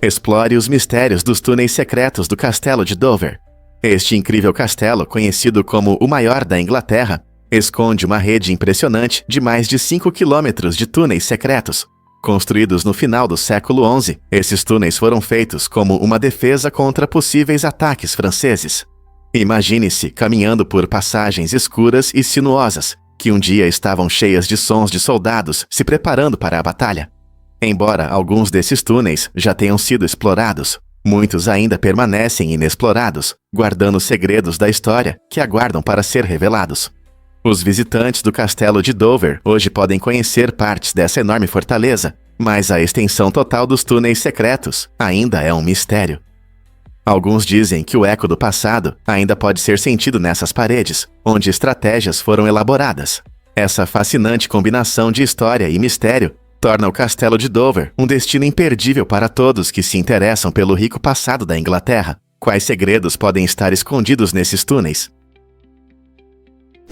Explore os mistérios dos túneis secretos do Castelo de Dover. Este incrível castelo, conhecido como o maior da Inglaterra, esconde uma rede impressionante de mais de 5 quilômetros de túneis secretos. Construídos no final do século XI, esses túneis foram feitos como uma defesa contra possíveis ataques franceses. Imagine-se caminhando por passagens escuras e sinuosas, que um dia estavam cheias de sons de soldados se preparando para a batalha. Embora alguns desses túneis já tenham sido explorados, muitos ainda permanecem inexplorados, guardando segredos da história que aguardam para ser revelados. Os visitantes do Castelo de Dover hoje podem conhecer partes dessa enorme fortaleza, mas a extensão total dos túneis secretos ainda é um mistério. Alguns dizem que o eco do passado ainda pode ser sentido nessas paredes, onde estratégias foram elaboradas. Essa fascinante combinação de história e mistério torna o Castelo de Dover um destino imperdível para todos que se interessam pelo rico passado da Inglaterra. Quais segredos podem estar escondidos nesses túneis?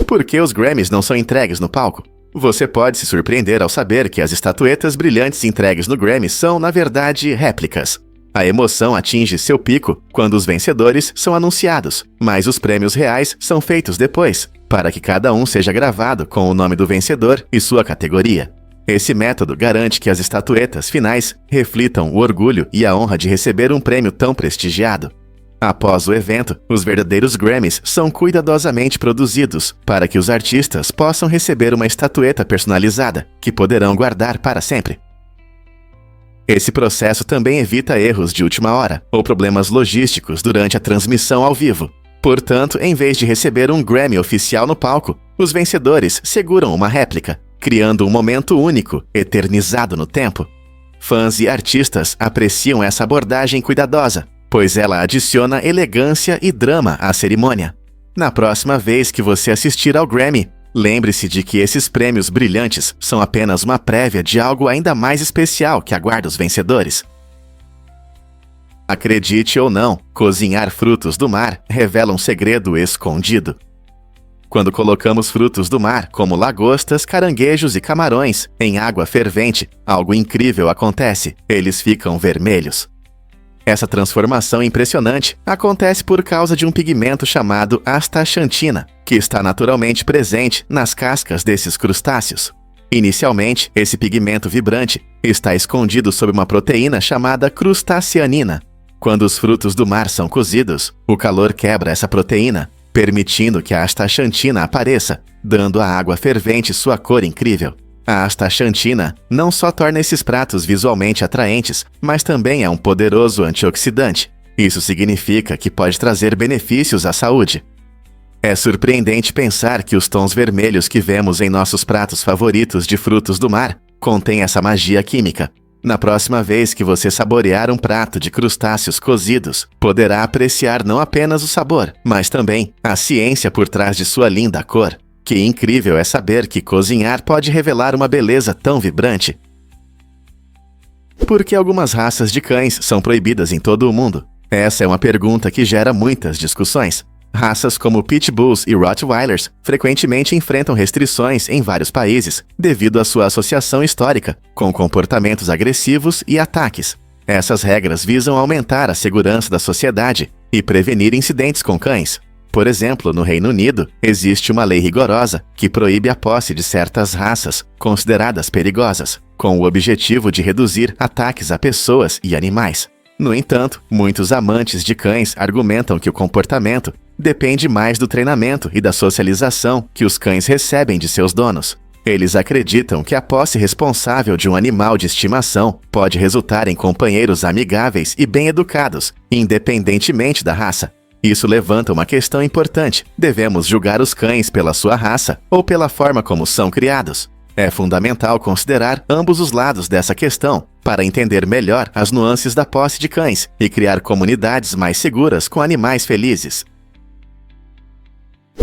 Por que os Grammys não são entregues no palco? Você pode se surpreender ao saber que as estatuetas brilhantes entregues no Grammy são, na verdade, réplicas. A emoção atinge seu pico quando os vencedores são anunciados, mas os prêmios reais são feitos depois, para que cada um seja gravado com o nome do vencedor e sua categoria. Esse método garante que as estatuetas finais reflitam o orgulho e a honra de receber um prêmio tão prestigiado. Após o evento, os verdadeiros Grammys são cuidadosamente produzidos para que os artistas possam receber uma estatueta personalizada, que poderão guardar para sempre. Esse processo também evita erros de última hora ou problemas logísticos durante a transmissão ao vivo. Portanto, em vez de receber um Grammy oficial no palco, os vencedores seguram uma réplica, criando um momento único, eternizado no tempo. Fãs e artistas apreciam essa abordagem cuidadosa, pois ela adiciona elegância e drama à cerimônia. Na próxima vez que você assistir ao Grammy, lembre-se de que esses prêmios brilhantes são apenas uma prévia de algo ainda mais especial que aguarda os vencedores. Acredite ou não, cozinhar frutos do mar revela um segredo escondido. Quando colocamos frutos do mar, como lagostas, caranguejos e camarões, em água fervente, algo incrível acontece: eles ficam vermelhos. Essa transformação impressionante acontece por causa de um pigmento chamado astaxantina, que está naturalmente presente nas cascas desses crustáceos. Inicialmente, esse pigmento vibrante está escondido sob uma proteína chamada crustaceanina. Quando os frutos do mar são cozidos, o calor quebra essa proteína, permitindo que a astaxantina apareça, dando à água fervente sua cor incrível. A astaxantina não só torna esses pratos visualmente atraentes, mas também é um poderoso antioxidante. Isso significa que pode trazer benefícios à saúde. É surpreendente pensar que os tons vermelhos que vemos em nossos pratos favoritos de frutos do mar contêm essa magia química. Na próxima vez que você saborear um prato de crustáceos cozidos, poderá apreciar não apenas o sabor, mas também a ciência por trás de sua linda cor. Que incrível é saber que cozinhar pode revelar uma beleza tão vibrante. Por que algumas raças de cães são proibidas em todo o mundo? Essa é uma pergunta que gera muitas discussões. Raças como Pitbulls e Rottweilers frequentemente enfrentam restrições em vários países devido à sua associação histórica com comportamentos agressivos e ataques. Essas regras visam aumentar a segurança da sociedade e prevenir incidentes com cães. Por exemplo, no Reino Unido, existe uma lei rigorosa que proíbe a posse de certas raças consideradas perigosas, com o objetivo de reduzir ataques a pessoas e animais. No entanto, muitos amantes de cães argumentam que o comportamento depende mais do treinamento e da socialização que os cães recebem de seus donos. Eles acreditam que a posse responsável de um animal de estimação pode resultar em companheiros amigáveis e bem educados, independentemente da raça. Isso levanta uma questão importante: devemos julgar os cães pela sua raça ou pela forma como são criados? É fundamental considerar ambos os lados dessa questão para entender melhor as nuances da posse de cães e criar comunidades mais seguras com animais felizes.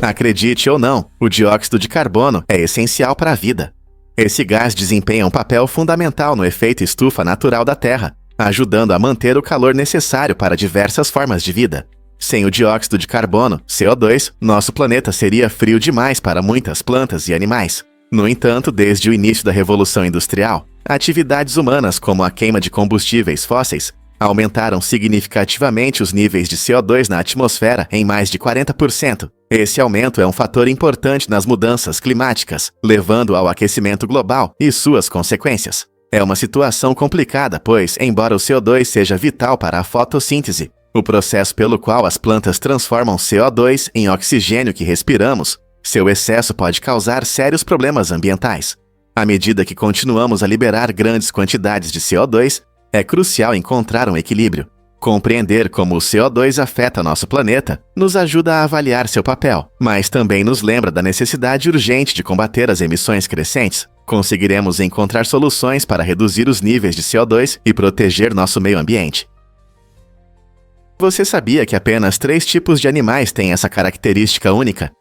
Acredite ou não, o dióxido de carbono é essencial para a vida. Esse gás desempenha um papel fundamental no efeito estufa natural da Terra, ajudando a manter o calor necessário para diversas formas de vida. Sem o dióxido de carbono, CO2, nosso planeta seria frio demais para muitas plantas e animais. No entanto, desde o início da Revolução Industrial, atividades humanas como a queima de combustíveis fósseis aumentaram significativamente os níveis de CO2 na atmosfera em mais de 40%. Esse aumento é um fator importante nas mudanças climáticas, levando ao aquecimento global e suas consequências. É uma situação complicada, pois, embora o CO2 seja vital para a fotossíntese, o processo pelo qual as plantas transformam CO2 em oxigênio que respiramos, seu excesso pode causar sérios problemas ambientais. À medida que continuamos a liberar grandes quantidades de CO2, é crucial encontrar um equilíbrio. Compreender como o CO2 afeta nosso planeta nos ajuda a avaliar seu papel, mas também nos lembra da necessidade urgente de combater as emissões crescentes. Conseguiremos encontrar soluções para reduzir os níveis de CO2 e proteger nosso meio ambiente. Você sabia que apenas 3 tipos de animais têm essa característica única?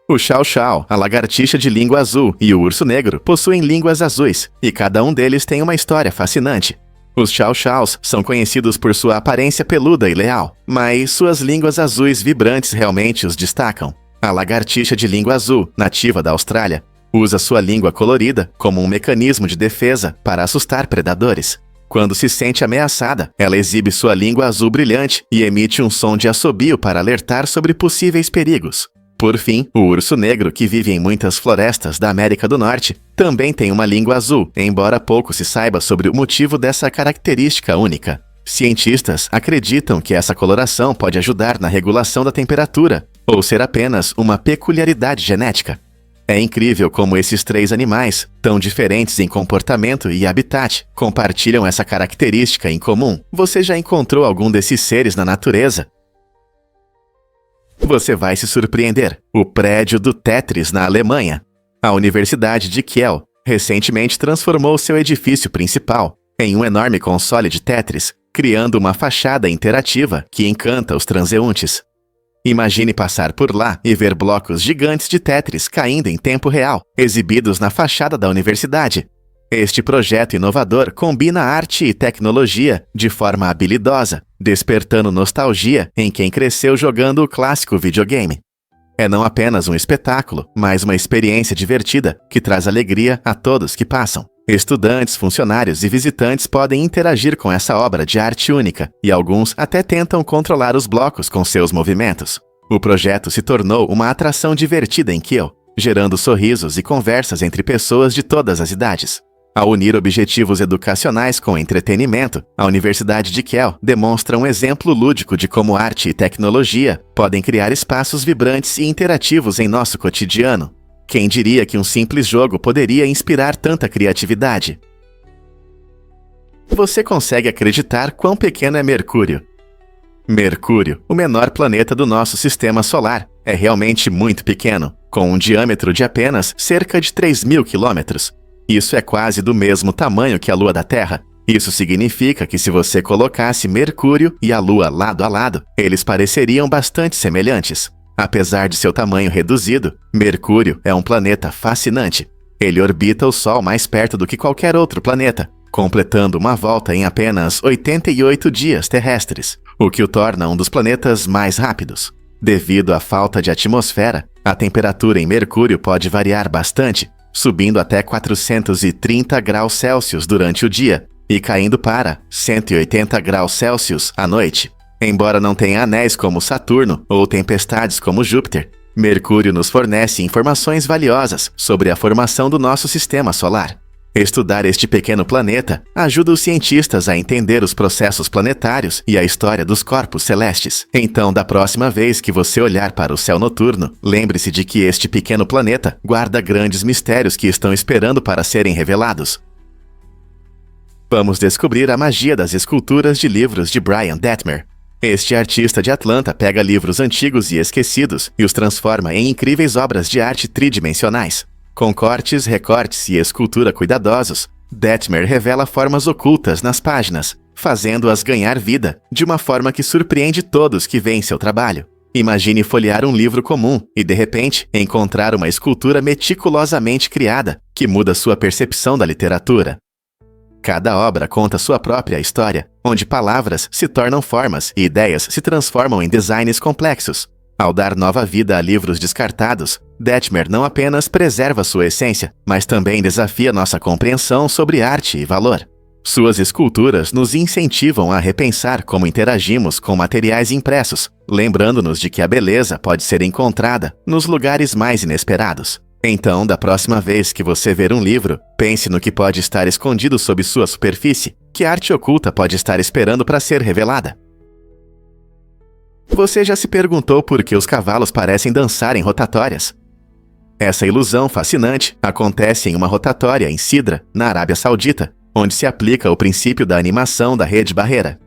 O chow-chow, a lagartixa de língua azul e o urso negro possuem línguas azuis, e cada um deles tem uma história fascinante. Os chow-chows são conhecidos por sua aparência peluda e leal, mas suas línguas azuis vibrantes realmente os destacam. A lagartixa de língua azul, nativa da Austrália, usa sua língua colorida como um mecanismo de defesa para assustar predadores. Quando se sente ameaçada, ela exibe sua língua azul brilhante e emite um som de assobio para alertar sobre possíveis perigos. Por fim, o urso negro, que vive em muitas florestas da América do Norte, também tem uma língua azul, embora pouco se saiba sobre o motivo dessa característica única. Cientistas acreditam que essa coloração pode ajudar na regulação da temperatura, ou ser apenas uma peculiaridade genética. É incrível como esses 3 animais, tão diferentes em comportamento e habitat, compartilham essa característica em comum. Você já encontrou algum desses seres na natureza? Você vai se surpreender. O prédio do Tetris na Alemanha. A Universidade de Kiel recentemente transformou seu edifício principal em um enorme console de Tetris, criando uma fachada interativa que encanta os transeuntes. Imagine passar por lá e ver blocos gigantes de Tetris caindo em tempo real, exibidos na fachada da universidade. Este projeto inovador combina arte e tecnologia de forma habilidosa, despertando nostalgia em quem cresceu jogando o clássico videogame. É não apenas um espetáculo, mas uma experiência divertida que traz alegria a todos que passam. Estudantes, funcionários e visitantes podem interagir com essa obra de arte única, e alguns até tentam controlar os blocos com seus movimentos. O projeto se tornou uma atração divertida em Kiel, gerando sorrisos e conversas entre pessoas de todas as idades. Ao unir objetivos educacionais com entretenimento, a Universidade de Kiel demonstra um exemplo lúdico de como arte e tecnologia podem criar espaços vibrantes e interativos em nosso cotidiano. Quem diria que um simples jogo poderia inspirar tanta criatividade? Você consegue acreditar quão pequeno é Mercúrio? Mercúrio, o menor planeta do nosso sistema solar, é realmente muito pequeno, com um diâmetro de apenas cerca de 3.000 quilômetros. Isso é quase do mesmo tamanho que a Lua da Terra. Isso significa que se você colocasse Mercúrio e a Lua lado a lado, eles pareceriam bastante semelhantes. Apesar de seu tamanho reduzido, Mercúrio é um planeta fascinante. Ele orbita o Sol mais perto do que qualquer outro planeta, completando uma volta em apenas 88 dias terrestres, o que o torna um dos planetas mais rápidos. Devido à falta de atmosfera, a temperatura em Mercúrio pode variar bastante, subindo até 430 graus Celsius durante o dia e caindo para 180 graus Celsius à noite. Embora não tenha anéis como Saturno ou tempestades como Júpiter, Mercúrio nos fornece informações valiosas sobre a formação do nosso sistema solar. Estudar este pequeno planeta ajuda os cientistas a entender os processos planetários e a história dos corpos celestes. Então, da próxima vez que você olhar para o céu noturno, lembre-se de que este pequeno planeta guarda grandes mistérios que estão esperando para serem revelados. Vamos descobrir a magia das esculturas de livros de Brian Detmer. Este artista de Atlanta pega livros antigos e esquecidos e os transforma em incríveis obras de arte tridimensionais. Com cortes, recortes e escultura cuidadosos, Detmer revela formas ocultas nas páginas, fazendo-as ganhar vida, de uma forma que surpreende todos que veem seu trabalho. Imagine folhear um livro comum e, de repente, encontrar uma escultura meticulosamente criada, que muda sua percepção da literatura. Cada obra conta sua própria história, onde palavras se tornam formas e ideias se transformam em designs complexos. Ao dar nova vida a livros descartados, Detmer não apenas preserva sua essência, mas também desafia nossa compreensão sobre arte e valor. Suas esculturas nos incentivam a repensar como interagimos com materiais impressos, lembrando-nos de que a beleza pode ser encontrada nos lugares mais inesperados. Então, da próxima vez que você ver um livro, pense no que pode estar escondido sob sua superfície, que arte oculta pode estar esperando para ser revelada. Você já se perguntou por que os cavalos parecem dançar em rotatórias? Essa ilusão fascinante acontece em uma rotatória em Sidra, na Arábia Saudita, onde se aplica o princípio da animação da rede barreira.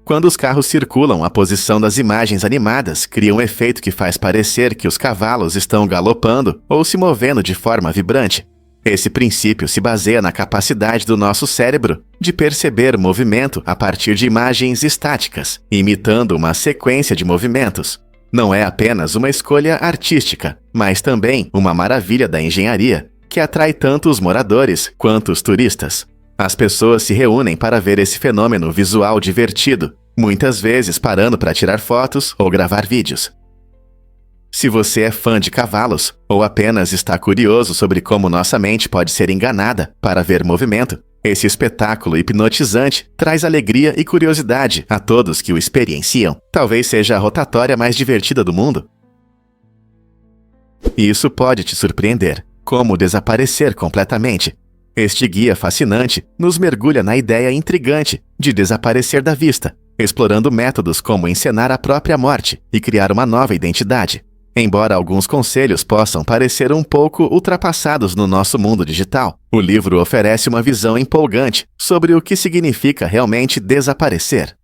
Quando os carros circulam, a posição das imagens animadas cria um efeito que faz parecer que os cavalos estão galopando ou se movendo de forma vibrante. Esse princípio se baseia na capacidade do nosso cérebro de perceber movimento a partir de imagens estáticas, imitando uma sequência de movimentos. Não é apenas uma escolha artística, mas também uma maravilha da engenharia, que atrai tanto os moradores quanto os turistas. As pessoas se reúnem para ver esse fenômeno visual divertido, muitas vezes parando para tirar fotos ou gravar vídeos. Se você é fã de cavalos, ou apenas está curioso sobre como nossa mente pode ser enganada para ver movimento, esse espetáculo hipnotizante traz alegria e curiosidade a todos que o experienciam. Talvez seja a rotatória mais divertida do mundo. Isso pode te surpreender. Como desaparecer completamente? Este guia fascinante nos mergulha na ideia intrigante de desaparecer da vista, explorando métodos como encenar a própria morte e criar uma nova identidade. Embora alguns conselhos possam parecer um pouco ultrapassados no nosso mundo digital, o livro oferece uma visão empolgante sobre o que significa realmente desaparecer.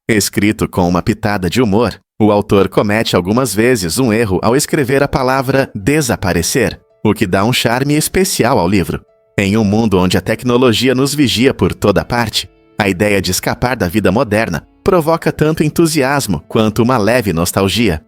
Escrito com uma pitada de humor, o autor comete algumas vezes um erro ao escrever a palavra desaparecer, o que dá um charme especial ao livro. Em um mundo onde a tecnologia nos vigia por toda parte, a ideia de escapar da vida moderna provoca tanto entusiasmo quanto uma leve nostalgia.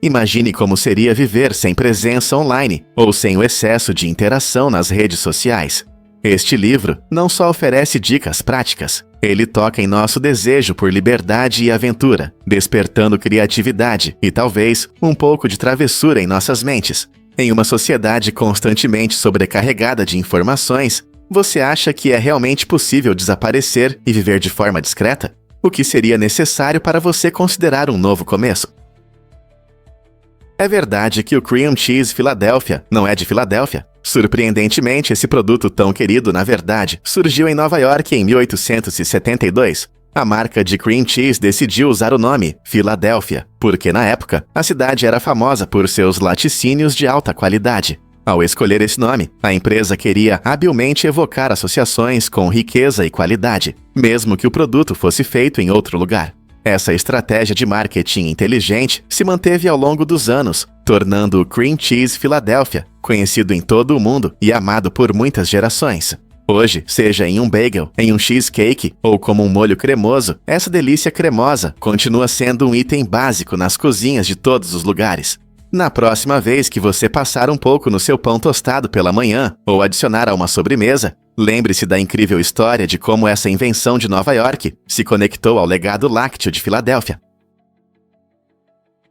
Imagine como seria viver sem presença online ou sem o excesso de interação nas redes sociais. Este livro não só oferece dicas práticas, ele toca em nosso desejo por liberdade e aventura, despertando criatividade e talvez um pouco de travessura em nossas mentes. Em uma sociedade constantemente sobrecarregada de informações, você acha que é realmente possível desaparecer e viver de forma discreta? O que seria necessário para você considerar um novo começo? É verdade que o Cream Cheese Philadelphia não é de Filadélfia. Surpreendentemente, esse produto tão querido, na verdade, surgiu em Nova York em 1872. A marca de cream cheese decidiu usar o nome Filadélfia, porque na época, a cidade era famosa por seus laticínios de alta qualidade. Ao escolher esse nome, a empresa queria habilmente evocar associações com riqueza e qualidade, mesmo que o produto fosse feito em outro lugar. Essa estratégia de marketing inteligente se manteve ao longo dos anos, tornando o Cream Cheese Philadelphia conhecido em todo o mundo e amado por muitas gerações. Hoje, seja em um bagel, em um cheesecake ou como um molho cremoso, essa delícia cremosa continua sendo um item básico nas cozinhas de todos os lugares. Na próxima vez que você passar um pouco no seu pão tostado pela manhã ou adicionar a uma sobremesa, lembre-se da incrível história de como essa invenção de Nova York se conectou ao legado lácteo de Filadélfia.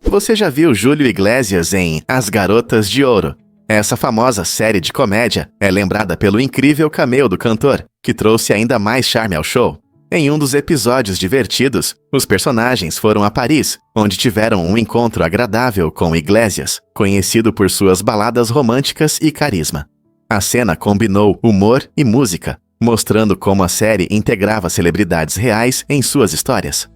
Você já viu Júlio Iglesias em As Garotas de Ouro? Essa famosa série de comédia é lembrada pelo incrível cameo do cantor, que trouxe ainda mais charme ao show. Em um dos episódios divertidos, os personagens foram a Paris, onde tiveram um encontro agradável com Iglesias, conhecido por suas baladas românticas e carisma. A cena combinou humor e música, mostrando como a série integrava celebridades reais em suas histórias.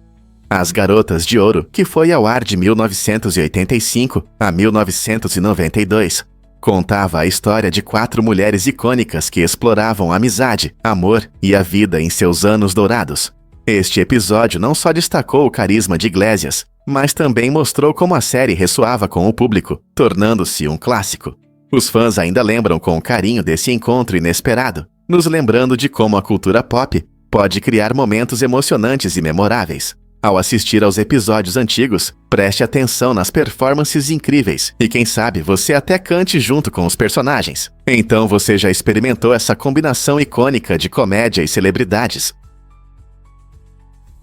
As Garotas de Ouro, que foi ao ar de 1985 a 1992, contava a história de 4 mulheres icônicas que exploravam a amizade, amor e a vida em seus anos dourados. Este episódio não só destacou o carisma de Iglesias, mas também mostrou como a série ressoava com o público, tornando-se um clássico. Os fãs ainda lembram com carinho desse encontro inesperado, nos lembrando de como a cultura pop pode criar momentos emocionantes e memoráveis. Ao assistir aos episódios antigos, preste atenção nas performances incríveis e quem sabe você até cante junto com os personagens. Então você já experimentou essa combinação icônica de comédia e celebridades.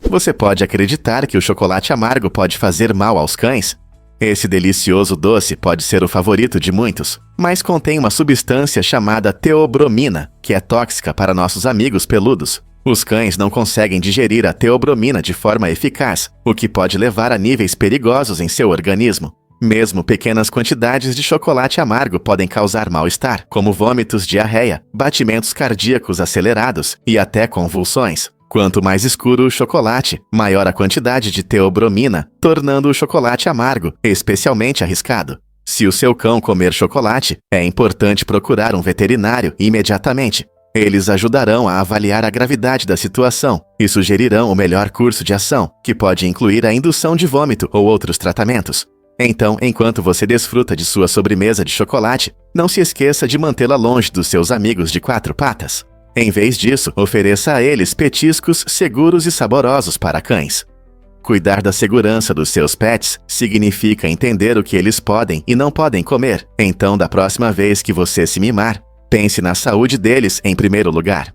Você pode acreditar que o chocolate amargo pode fazer mal aos cães? Esse delicioso doce pode ser o favorito de muitos, mas contém uma substância chamada teobromina, que é tóxica para nossos amigos peludos. Os cães não conseguem digerir a teobromina de forma eficaz, o que pode levar a níveis perigosos em seu organismo. Mesmo pequenas quantidades de chocolate amargo podem causar mal-estar, como vômitos, diarreia, batimentos cardíacos acelerados e até convulsões. Quanto mais escuro o chocolate, maior a quantidade de teobromina, tornando o chocolate amargo especialmente arriscado. Se o seu cão comer chocolate, é importante procurar um veterinário imediatamente. Eles ajudarão a avaliar a gravidade da situação e sugerirão o melhor curso de ação, que pode incluir a indução de vômito ou outros tratamentos. Então, enquanto você desfruta de sua sobremesa de chocolate, não se esqueça de mantê-la longe dos seus amigos de 4 patas. Em vez disso, ofereça a eles petiscos seguros e saborosos para cães. Cuidar da segurança dos seus pets significa entender o que eles podem e não podem comer. Então, da próxima vez que você se mimar, pense na saúde deles em primeiro lugar.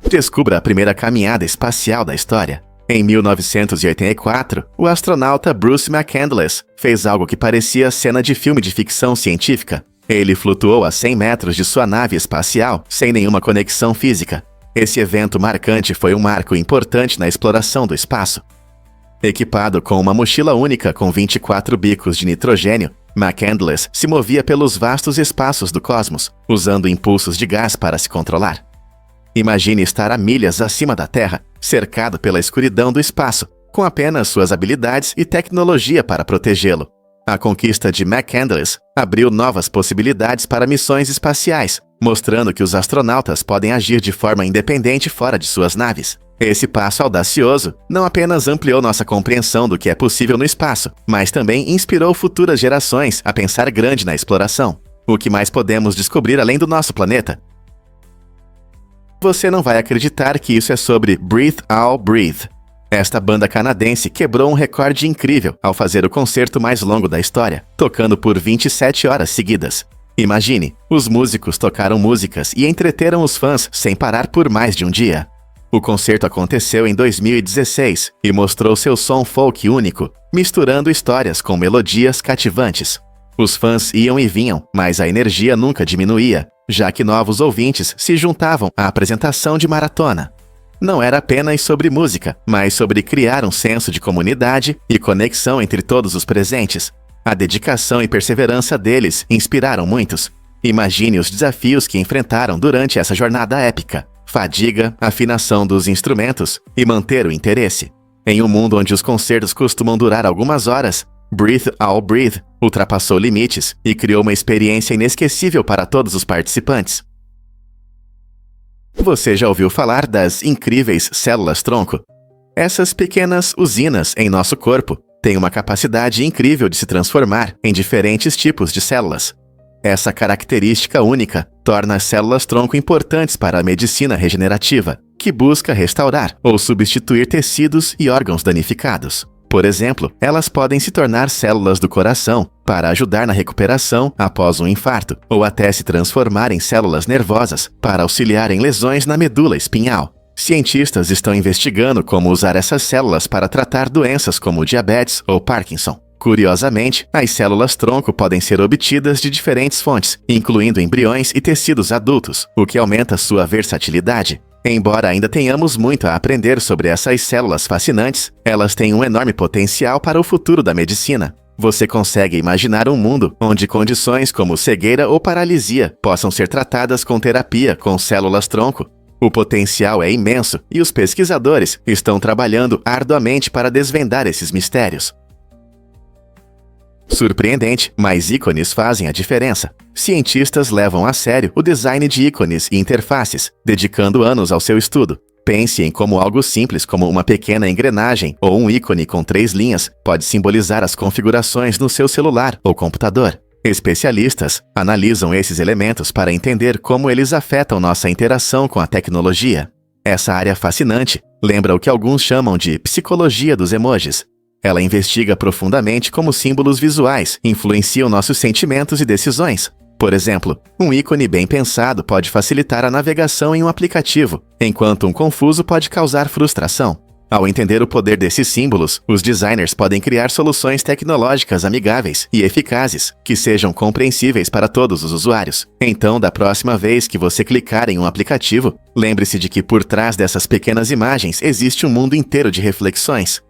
Descubra a primeira caminhada espacial da história. Em 1984, o astronauta Bruce McCandless fez algo que parecia cena de filme de ficção científica. Ele flutuou a 100 metros de sua nave espacial sem nenhuma conexão física. Esse evento marcante foi um marco importante na exploração do espaço. Equipado com uma mochila única com 24 bicos de nitrogênio, McCandless se movia pelos vastos espaços do cosmos, usando impulsos de gás para se controlar. Imagine estar a milhas acima da Terra, cercado pela escuridão do espaço, com apenas suas habilidades e tecnologia para protegê-lo. A conquista de McCandless abriu novas possibilidades para missões espaciais, mostrando que os astronautas podem agir de forma independente fora de suas naves. Esse passo audacioso não apenas ampliou nossa compreensão do que é possível no espaço, mas também inspirou futuras gerações a pensar grande na exploração. O que mais podemos descobrir além do nosso planeta? Você não vai acreditar que isso é sobre Breathe All Breathe. Esta banda canadense quebrou um recorde incrível ao fazer o concerto mais longo da história, tocando por 27 horas seguidas. Imagine, os músicos tocaram músicas e entreteram os fãs sem parar por mais de um dia. O concerto aconteceu em 2016 e mostrou seu som folk único, misturando histórias com melodias cativantes. Os fãs iam e vinham, mas a energia nunca diminuía, já que novos ouvintes se juntavam à apresentação de maratona. Não era apenas sobre música, mas sobre criar um senso de comunidade e conexão entre todos os presentes. A dedicação e perseverança deles inspiraram muitos. Imagine os desafios que enfrentaram durante essa jornada épica: fadiga, afinação dos instrumentos e manter o interesse. Em um mundo onde os concertos costumam durar algumas horas, Breathe All Breathe ultrapassou limites e criou uma experiência inesquecível para todos os participantes. Você já ouviu falar das incríveis células-tronco? Essas pequenas usinas em nosso corpo têm uma capacidade incrível de se transformar em diferentes tipos de células. Essa característica única torna as células-tronco importantes para a medicina regenerativa, que busca restaurar ou substituir tecidos e órgãos danificados. Por exemplo, elas podem se tornar células do coração para ajudar na recuperação após um infarto, ou até se transformar em células nervosas para auxiliar em lesões na medula espinhal. Cientistas estão investigando como usar essas células para tratar doenças como diabetes ou Parkinson. Curiosamente, as células-tronco podem ser obtidas de diferentes fontes, incluindo embriões e tecidos adultos, o que aumenta sua versatilidade. Embora ainda tenhamos muito a aprender sobre essas células fascinantes, elas têm um enorme potencial para o futuro da medicina. Você consegue imaginar um mundo onde condições como cegueira ou paralisia possam ser tratadas com terapia com células-tronco? O potencial é imenso e os pesquisadores estão trabalhando arduamente para desvendar esses mistérios. Surpreendente, mas ícones fazem a diferença. Cientistas levam a sério o design de ícones e interfaces, dedicando anos ao seu estudo. Pense em como algo simples como uma pequena engrenagem ou um ícone com 3 linhas pode simbolizar as configurações no seu celular ou computador. Especialistas analisam esses elementos para entender como eles afetam nossa interação com a tecnologia. Essa área fascinante lembra o que alguns chamam de psicologia dos emojis. Ela investiga profundamente como símbolos visuais influenciam nossos sentimentos e decisões. Por exemplo, um ícone bem pensado pode facilitar a navegação em um aplicativo, enquanto um confuso pode causar frustração. Ao entender o poder desses símbolos, os designers podem criar soluções tecnológicas amigáveis e eficazes, que sejam compreensíveis para todos os usuários. Então, da próxima vez que você clicar em um aplicativo, lembre-se de que por trás dessas pequenas imagens existe um mundo inteiro de reflexões.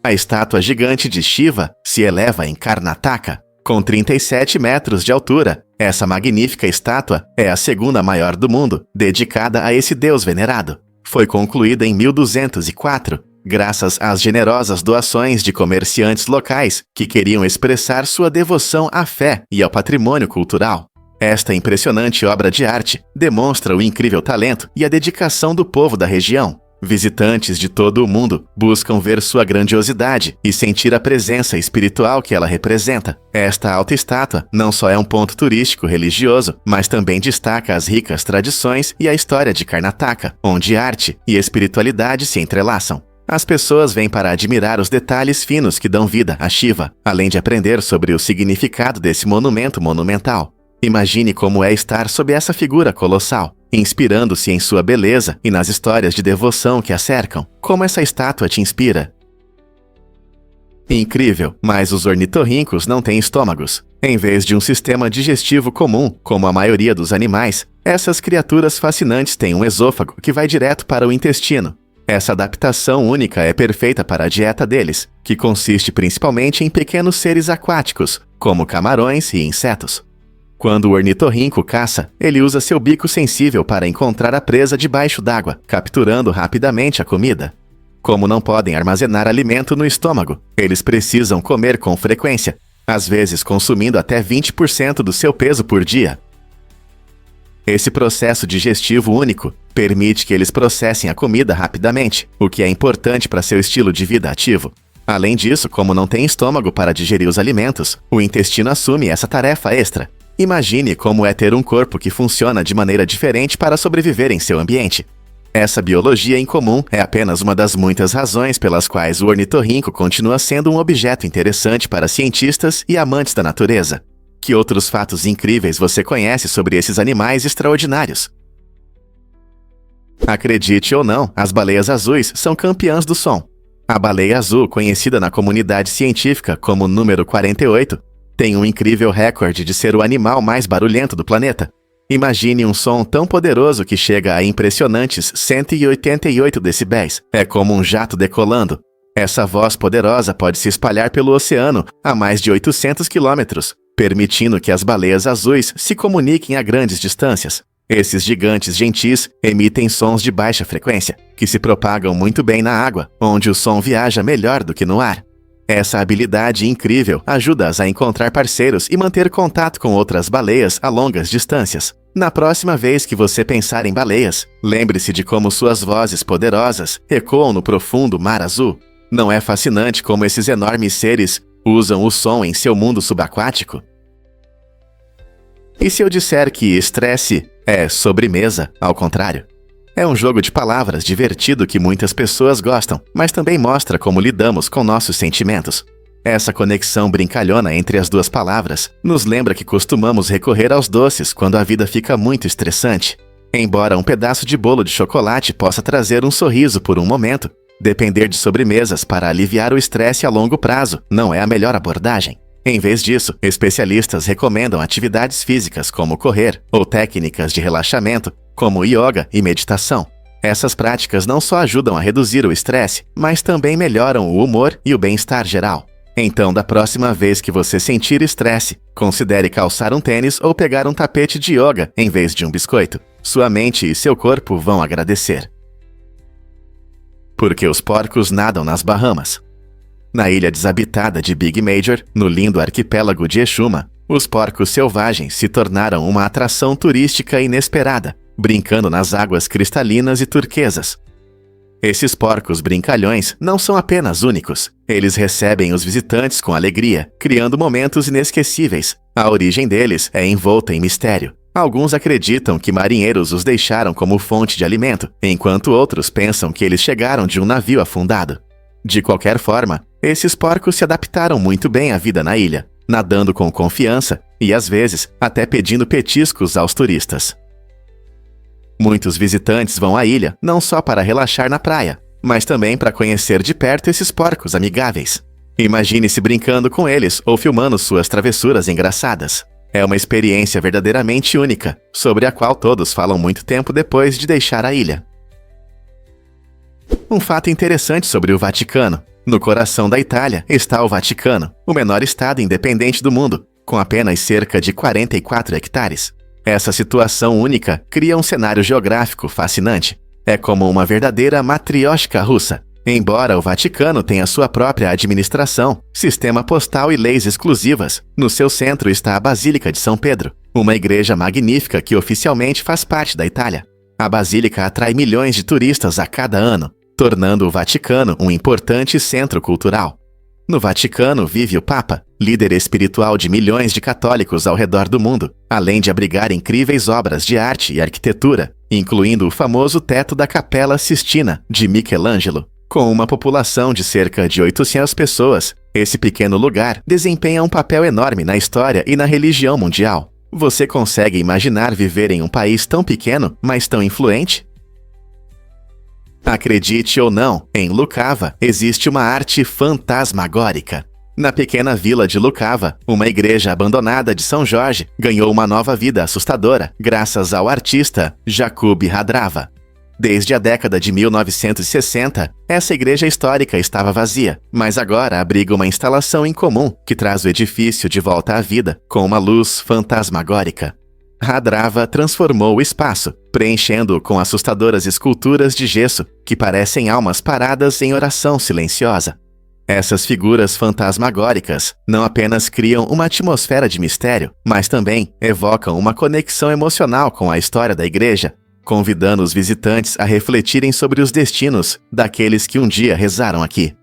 A estátua gigante de Shiva se eleva em Karnataka, com 37 metros de altura. Essa magnífica estátua é a segunda maior do mundo, dedicada a esse deus venerado. Foi concluída em 1204, graças às generosas doações de comerciantes locais que queriam expressar sua devoção à fé e ao patrimônio cultural. Esta impressionante obra de arte demonstra o incrível talento e a dedicação do povo da região. Visitantes de todo o mundo buscam ver sua grandiosidade e sentir a presença espiritual que ela representa. Esta alta estátua não só é um ponto turístico religioso, mas também destaca as ricas tradições e a história de Karnataka, onde arte e espiritualidade se entrelaçam. As pessoas vêm para admirar os detalhes finos que dão vida a Shiva, além de aprender sobre o significado desse monumento monumental. Imagine como é estar sob essa figura colossal, inspirando-se em sua beleza e nas histórias de devoção que a cercam. Como essa estátua te inspira? Incrível, mas os ornitorrincos não têm estômagos. Em vez de um sistema digestivo comum, como a maioria dos animais, essas criaturas fascinantes têm um esôfago que vai direto para o intestino. Essa adaptação única é perfeita para a dieta deles, que consiste principalmente em pequenos seres aquáticos, como camarões e insetos. Quando o ornitorrinco caça, ele usa seu bico sensível para encontrar a presa debaixo d'água, capturando rapidamente a comida. Como não podem armazenar alimento no estômago, eles precisam comer com frequência, às vezes consumindo até 20% do seu peso por dia. Esse processo digestivo único permite que eles processem a comida rapidamente, o que é importante para seu estilo de vida ativo. Além disso, como não tem estômago para digerir os alimentos, o intestino assume essa tarefa extra. Imagine como é ter um corpo que funciona de maneira diferente para sobreviver em seu ambiente. Essa biologia em comum é apenas uma das muitas razões pelas quais o ornitorrinco continua sendo um objeto interessante para cientistas e amantes da natureza. Que outros fatos incríveis você conhece sobre esses animais extraordinários? Acredite ou não, as baleias azuis são campeãs do som. A baleia azul, conhecida na comunidade científica como número 48, tem um incrível recorde de ser o animal mais barulhento do planeta. Imagine um som tão poderoso que chega a impressionantes 188 decibéis. É como um jato decolando. Essa voz poderosa pode se espalhar pelo oceano a mais de 800 quilômetros, permitindo que as baleias azuis se comuniquem a grandes distâncias. Esses gigantes gentis emitem sons de baixa frequência, que se propagam muito bem na água, onde o som viaja melhor do que no ar. Essa habilidade incrível ajuda-as a encontrar parceiros e manter contato com outras baleias a longas distâncias. Na próxima vez que você pensar em baleias, lembre-se de como suas vozes poderosas ecoam no profundo mar azul. Não é fascinante como esses enormes seres usam o som em seu mundo subaquático? E se eu disser que estresse é sobremesa, ao contrário? É um jogo de palavras divertido que muitas pessoas gostam, mas também mostra como lidamos com nossos sentimentos. Essa conexão brincalhona entre as duas palavras nos lembra que costumamos recorrer aos doces quando a vida fica muito estressante. Embora um pedaço de bolo de chocolate possa trazer um sorriso por um momento, depender de sobremesas para aliviar o estresse a longo prazo não é a melhor abordagem. Em vez disso, especialistas recomendam atividades físicas como correr ou técnicas de relaxamento, como yoga e meditação. Essas práticas não só ajudam a reduzir o estresse, mas também melhoram o humor e o bem-estar geral. Então, da próxima vez que você sentir estresse, considere calçar um tênis ou pegar um tapete de yoga em vez de um biscoito. Sua mente e seu corpo vão agradecer. Porque os porcos nadam nas Bahamas. Na ilha desabitada de Big Major, no lindo arquipélago de Exuma, os porcos selvagens se tornaram uma atração turística inesperada, brincando nas águas cristalinas e turquesas. Esses porcos brincalhões não são apenas únicos, eles recebem os visitantes com alegria, criando momentos inesquecíveis. A origem deles é envolta em mistério. Alguns acreditam que marinheiros os deixaram como fonte de alimento, enquanto outros pensam que eles chegaram de um navio afundado. De qualquer forma, esses porcos se adaptaram muito bem à vida na ilha, nadando com confiança e, às vezes, até pedindo petiscos aos turistas. Muitos visitantes vão à ilha não só para relaxar na praia, mas também para conhecer de perto esses porcos amigáveis. Imagine-se brincando com eles ou filmando suas travessuras engraçadas. É uma experiência verdadeiramente única, sobre a qual todos falam muito tempo depois de deixar a ilha. Um fato interessante sobre o Vaticano. No coração da Itália está o Vaticano, o menor estado independente do mundo, com apenas cerca de 44 hectares. Essa situação única cria um cenário geográfico fascinante. É como uma verdadeira matrioshka russa. Embora o Vaticano tenha sua própria administração, sistema postal e leis exclusivas, no seu centro está a Basílica de São Pedro, uma igreja magnífica que oficialmente faz parte da Itália. A basílica atrai milhões de turistas a cada ano, tornando o Vaticano um importante centro cultural. No Vaticano vive o Papa, líder espiritual de milhões de católicos ao redor do mundo, além de abrigar incríveis obras de arte e arquitetura, incluindo o famoso teto da Capela Sistina, de Michelangelo. Com uma população de cerca de 800 pessoas, esse pequeno lugar desempenha um papel enorme na história e na religião mundial. Você consegue imaginar viver em um país tão pequeno, mas tão influente? Acredite ou não, em Lukava existe uma arte fantasmagórica. Na pequena vila de Lukava, uma igreja abandonada de São Jorge ganhou uma nova vida assustadora graças ao artista Jakub Hadrava. Desde a década de 1960, essa igreja histórica estava vazia, mas agora abriga uma instalação incomum que traz o edifício de volta à vida com uma luz fantasmagórica. Hadrava transformou o espaço, preenchendo-o com assustadoras esculturas de gesso que parecem almas paradas em oração silenciosa. Essas figuras fantasmagóricas não apenas criam uma atmosfera de mistério, mas também evocam uma conexão emocional com a história da igreja, convidando os visitantes a refletirem sobre os destinos daqueles que um dia rezaram aqui.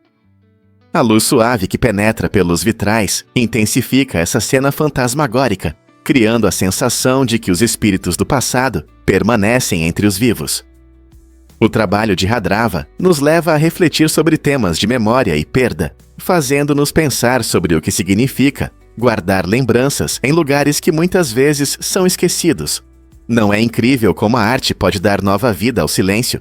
A luz suave que penetra pelos vitrais intensifica essa cena fantasmagórica, criando a sensação de que os espíritos do passado permanecem entre os vivos. O trabalho de Hadrava nos leva a refletir sobre temas de memória e perda, fazendo-nos pensar sobre o que significa guardar lembranças em lugares que muitas vezes são esquecidos. Não é incrível como a arte pode dar nova vida ao silêncio?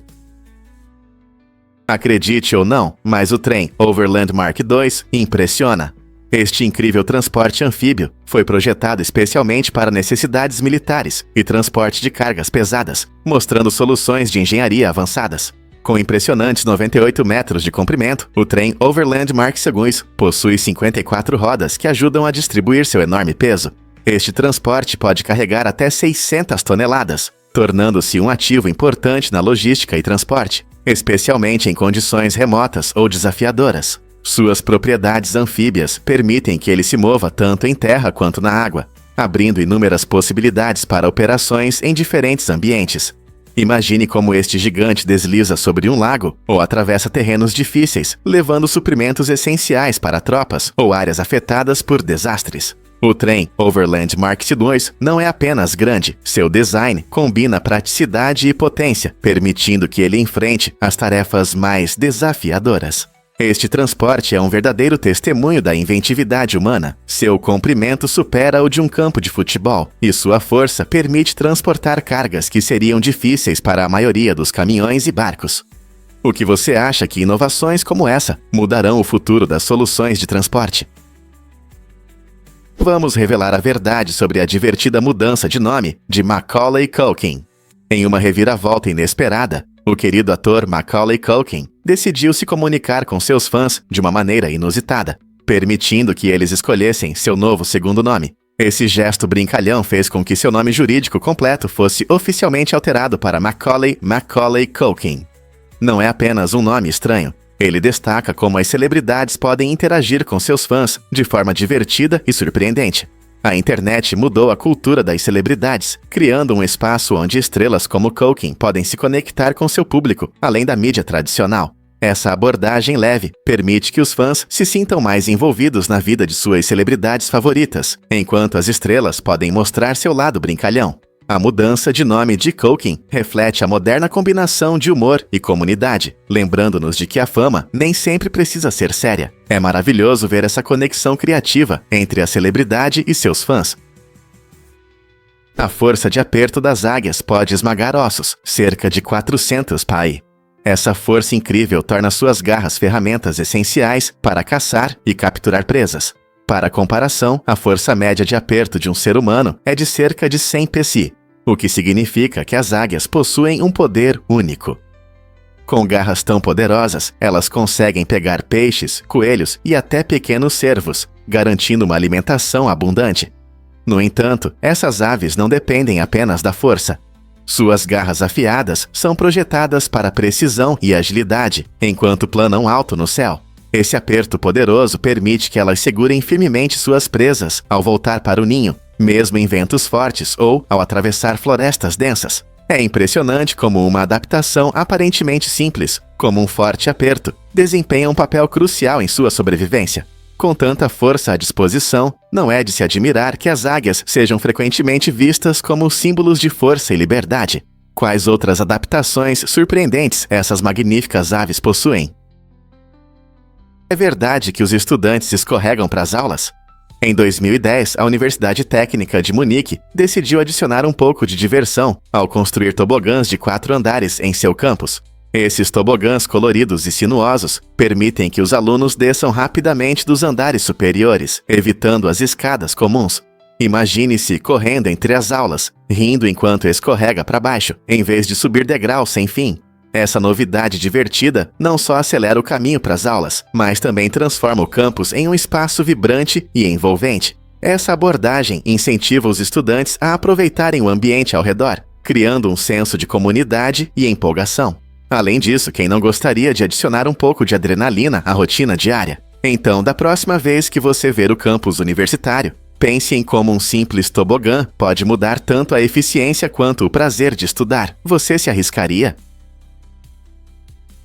Acredite ou não, mas o trem Overland Mark II impressiona. Este incrível transporte anfíbio foi projetado especialmente para necessidades militares e transporte de cargas pesadas, mostrando soluções de engenharia avançadas. Com impressionantes 98 metros de comprimento, o trem Overland Mark II possui 54 rodas que ajudam a distribuir seu enorme peso. Este transporte pode carregar até 600 toneladas, tornando-se um ativo importante na logística e transporte, especialmente em condições remotas ou desafiadoras. Suas propriedades anfíbias permitem que ele se mova tanto em terra quanto na água, abrindo inúmeras possibilidades para operações em diferentes ambientes. Imagine como este gigante desliza sobre um lago ou atravessa terrenos difíceis, levando suprimentos essenciais para tropas ou áreas afetadas por desastres. O trem Overland Mark II não é apenas grande, seu design combina praticidade e potência, permitindo que ele enfrente as tarefas mais desafiadoras. Este transporte é um verdadeiro testemunho da inventividade humana. Seu comprimento supera o de um campo de futebol, e sua força permite transportar cargas que seriam difíceis para a maioria dos caminhões e barcos. O que você acha que inovações como essa mudarão o futuro das soluções de transporte? Vamos revelar a verdade sobre a divertida mudança de nome de Macaulay Culkin. Em uma reviravolta inesperada, o querido ator Macaulay Culkin decidiu se comunicar com seus fãs de uma maneira inusitada, permitindo que eles escolhessem seu novo segundo nome. Esse gesto brincalhão fez com que seu nome jurídico completo fosse oficialmente alterado para Macaulay Culkin. Não é apenas um nome estranho. Ele destaca como as celebridades podem interagir com seus fãs de forma divertida e surpreendente. A internet mudou a cultura das celebridades, criando um espaço onde estrelas como Culkin podem se conectar com seu público, além da mídia tradicional. Essa abordagem leve permite que os fãs se sintam mais envolvidos na vida de suas celebridades favoritas, enquanto as estrelas podem mostrar seu lado brincalhão. A mudança de nome de Culkin reflete a moderna combinação de humor e comunidade, lembrando-nos de que a fama nem sempre precisa ser séria. É maravilhoso ver essa conexão criativa entre a celebridade e seus fãs. A força de aperto das águias pode esmagar ossos, cerca de 400 pai. Essa força incrível torna suas garras ferramentas essenciais para caçar e capturar presas. Para comparação, a força média de aperto de um ser humano é de cerca de 100 psi, o que significa que as águias possuem um poder único. Com garras tão poderosas, elas conseguem pegar peixes, coelhos e até pequenos cervos, garantindo uma alimentação abundante. No entanto, essas aves não dependem apenas da força. Suas garras afiadas são projetadas para precisão e agilidade, enquanto planam alto no céu. Esse aperto poderoso permite que elas segurem firmemente suas presas ao voltar para o ninho, mesmo em ventos fortes ou ao atravessar florestas densas. É impressionante como uma adaptação aparentemente simples, como um forte aperto, desempenha um papel crucial em sua sobrevivência. Com tanta força à disposição, não é de se admirar que as águias sejam frequentemente vistas como símbolos de força e liberdade. Quais outras adaptações surpreendentes essas magníficas aves possuem? É verdade que os estudantes escorregam para as aulas? Em 2010, a Universidade Técnica de Munique decidiu adicionar um pouco de diversão ao construir tobogãs de 4 andares em seu campus. Esses tobogãs coloridos e sinuosos permitem que os alunos desçam rapidamente dos andares superiores, evitando as escadas comuns. Imagine-se correndo entre as aulas, rindo enquanto escorrega para baixo, em vez de subir degraus sem fim. Essa novidade divertida não só acelera o caminho para as aulas, mas também transforma o campus em um espaço vibrante e envolvente. Essa abordagem incentiva os estudantes a aproveitarem o ambiente ao redor, criando um senso de comunidade e empolgação. Além disso, quem não gostaria de adicionar um pouco de adrenalina à rotina diária? Então, da próxima vez que você ver o campus universitário, pense em como um simples tobogã pode mudar tanto a eficiência quanto o prazer de estudar. Você se arriscaria?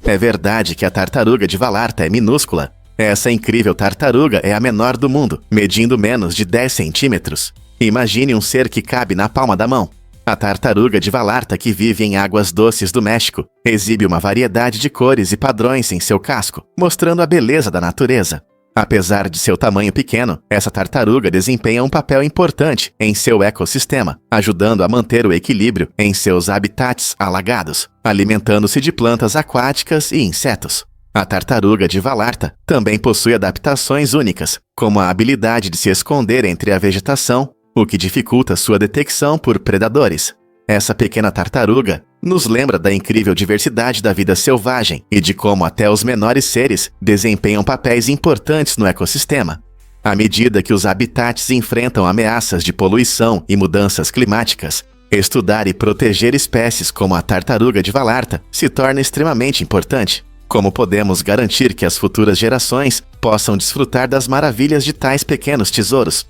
É verdade que a tartaruga de Vallarta é minúscula. Essa incrível tartaruga é a menor do mundo, medindo menos de 10 centímetros. Imagine um ser que cabe na palma da mão. A tartaruga de Vallarta, que vive em águas doces do México, exibe uma variedade de cores e padrões em seu casco, mostrando a beleza da natureza. Apesar de seu tamanho pequeno, essa tartaruga desempenha um papel importante em seu ecossistema, ajudando a manter o equilíbrio em seus habitats alagados, alimentando-se de plantas aquáticas e insetos. A tartaruga de Vallarta também possui adaptações únicas, como a habilidade de se esconder entre a vegetação, o que dificulta sua detecção por predadores. Essa pequena tartaruga nos lembra da incrível diversidade da vida selvagem e de como até os menores seres desempenham papéis importantes no ecossistema. À medida que os habitats enfrentam ameaças de poluição e mudanças climáticas, estudar e proteger espécies como a tartaruga de Vallarta se torna extremamente importante. Como podemos garantir que as futuras gerações possam desfrutar das maravilhas de tais pequenos tesouros?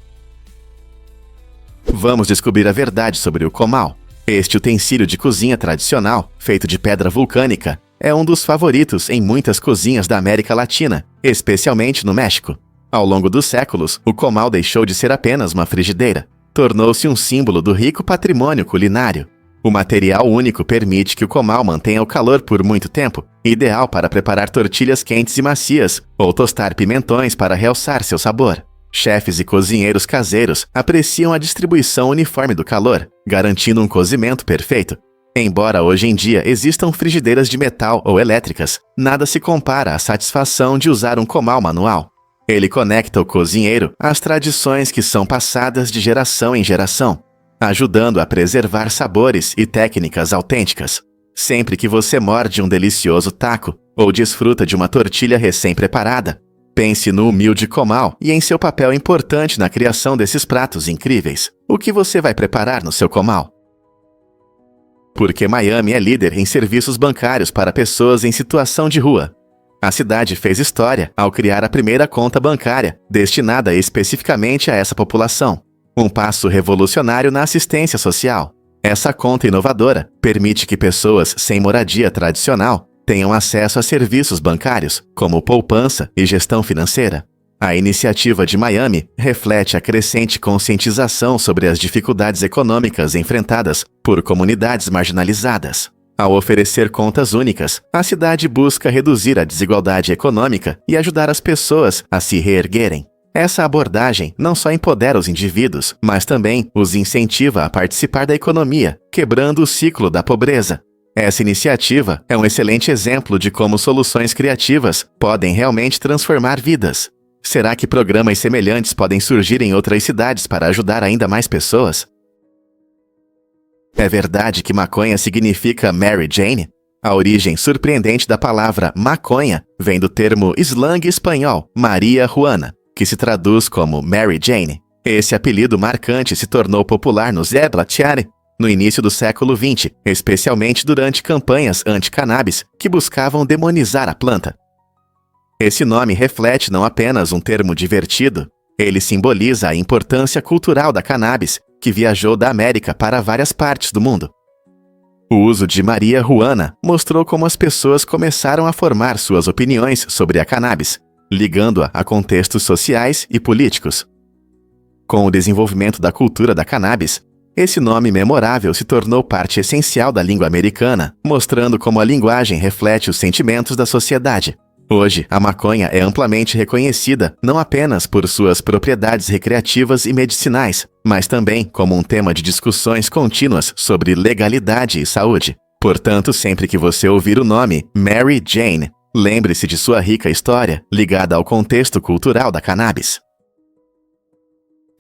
Vamos descobrir a verdade sobre o comal. Este utensílio de cozinha tradicional, feito de pedra vulcânica, é um dos favoritos em muitas cozinhas da América Latina, especialmente no México. Ao longo dos séculos, o comal deixou de ser apenas uma frigideira. Tornou-se um símbolo do rico patrimônio culinário. O material único permite que o comal mantenha o calor por muito tempo, ideal para preparar tortilhas quentes e macias ou tostar pimentões para realçar seu sabor. Chefes e cozinheiros caseiros apreciam a distribuição uniforme do calor, garantindo um cozimento perfeito. Embora hoje em dia existam frigideiras de metal ou elétricas, nada se compara à satisfação de usar um comal manual. Ele conecta o cozinheiro às tradições que são passadas de geração em geração, ajudando a preservar sabores e técnicas autênticas. Sempre que você morde um delicioso taco ou desfruta de uma tortilha recém-preparada, pense no humilde comal e em seu papel importante na criação desses pratos incríveis. O que você vai preparar no seu comal? Porque Miami é líder em serviços bancários para pessoas em situação de rua. A cidade fez história ao criar a primeira conta bancária destinada especificamente a essa população. Um passo revolucionário na assistência social. Essa conta inovadora permite que pessoas sem moradia tradicional tenham acesso a serviços bancários, como poupança e gestão financeira. A iniciativa de Miami reflete a crescente conscientização sobre as dificuldades econômicas enfrentadas por comunidades marginalizadas. Ao oferecer contas únicas, a cidade busca reduzir a desigualdade econômica e ajudar as pessoas a se reerguerem. Essa abordagem não só empodera os indivíduos, mas também os incentiva a participar da economia, quebrando o ciclo da pobreza. Essa iniciativa é um excelente exemplo de como soluções criativas podem realmente transformar vidas. Será que programas semelhantes podem surgir em outras cidades para ajudar ainda mais pessoas? É verdade que maconha significa Mary Jane? A origem surpreendente da palavra maconha vem do termo slang espanhol Maria Juana, que se traduz como Mary Jane. Esse apelido marcante se tornou popular no Zebra-Tiare no início do século XX, especialmente durante campanhas anti-cannabis que buscavam demonizar a planta. Esse nome reflete não apenas um termo divertido, ele simboliza a importância cultural da cannabis, que viajou da América para várias partes do mundo. O uso de Maria Juana mostrou como as pessoas começaram a formar suas opiniões sobre a cannabis, ligando-a a contextos sociais e políticos. Com o desenvolvimento da cultura da cannabis, esse nome memorável se tornou parte essencial da língua americana, mostrando como a linguagem reflete os sentimentos da sociedade. Hoje, a maconha é amplamente reconhecida não apenas por suas propriedades recreativas e medicinais, mas também como um tema de discussões contínuas sobre legalidade e saúde. Portanto, sempre que você ouvir o nome Mary Jane, lembre-se de sua rica história ligada ao contexto cultural da cannabis.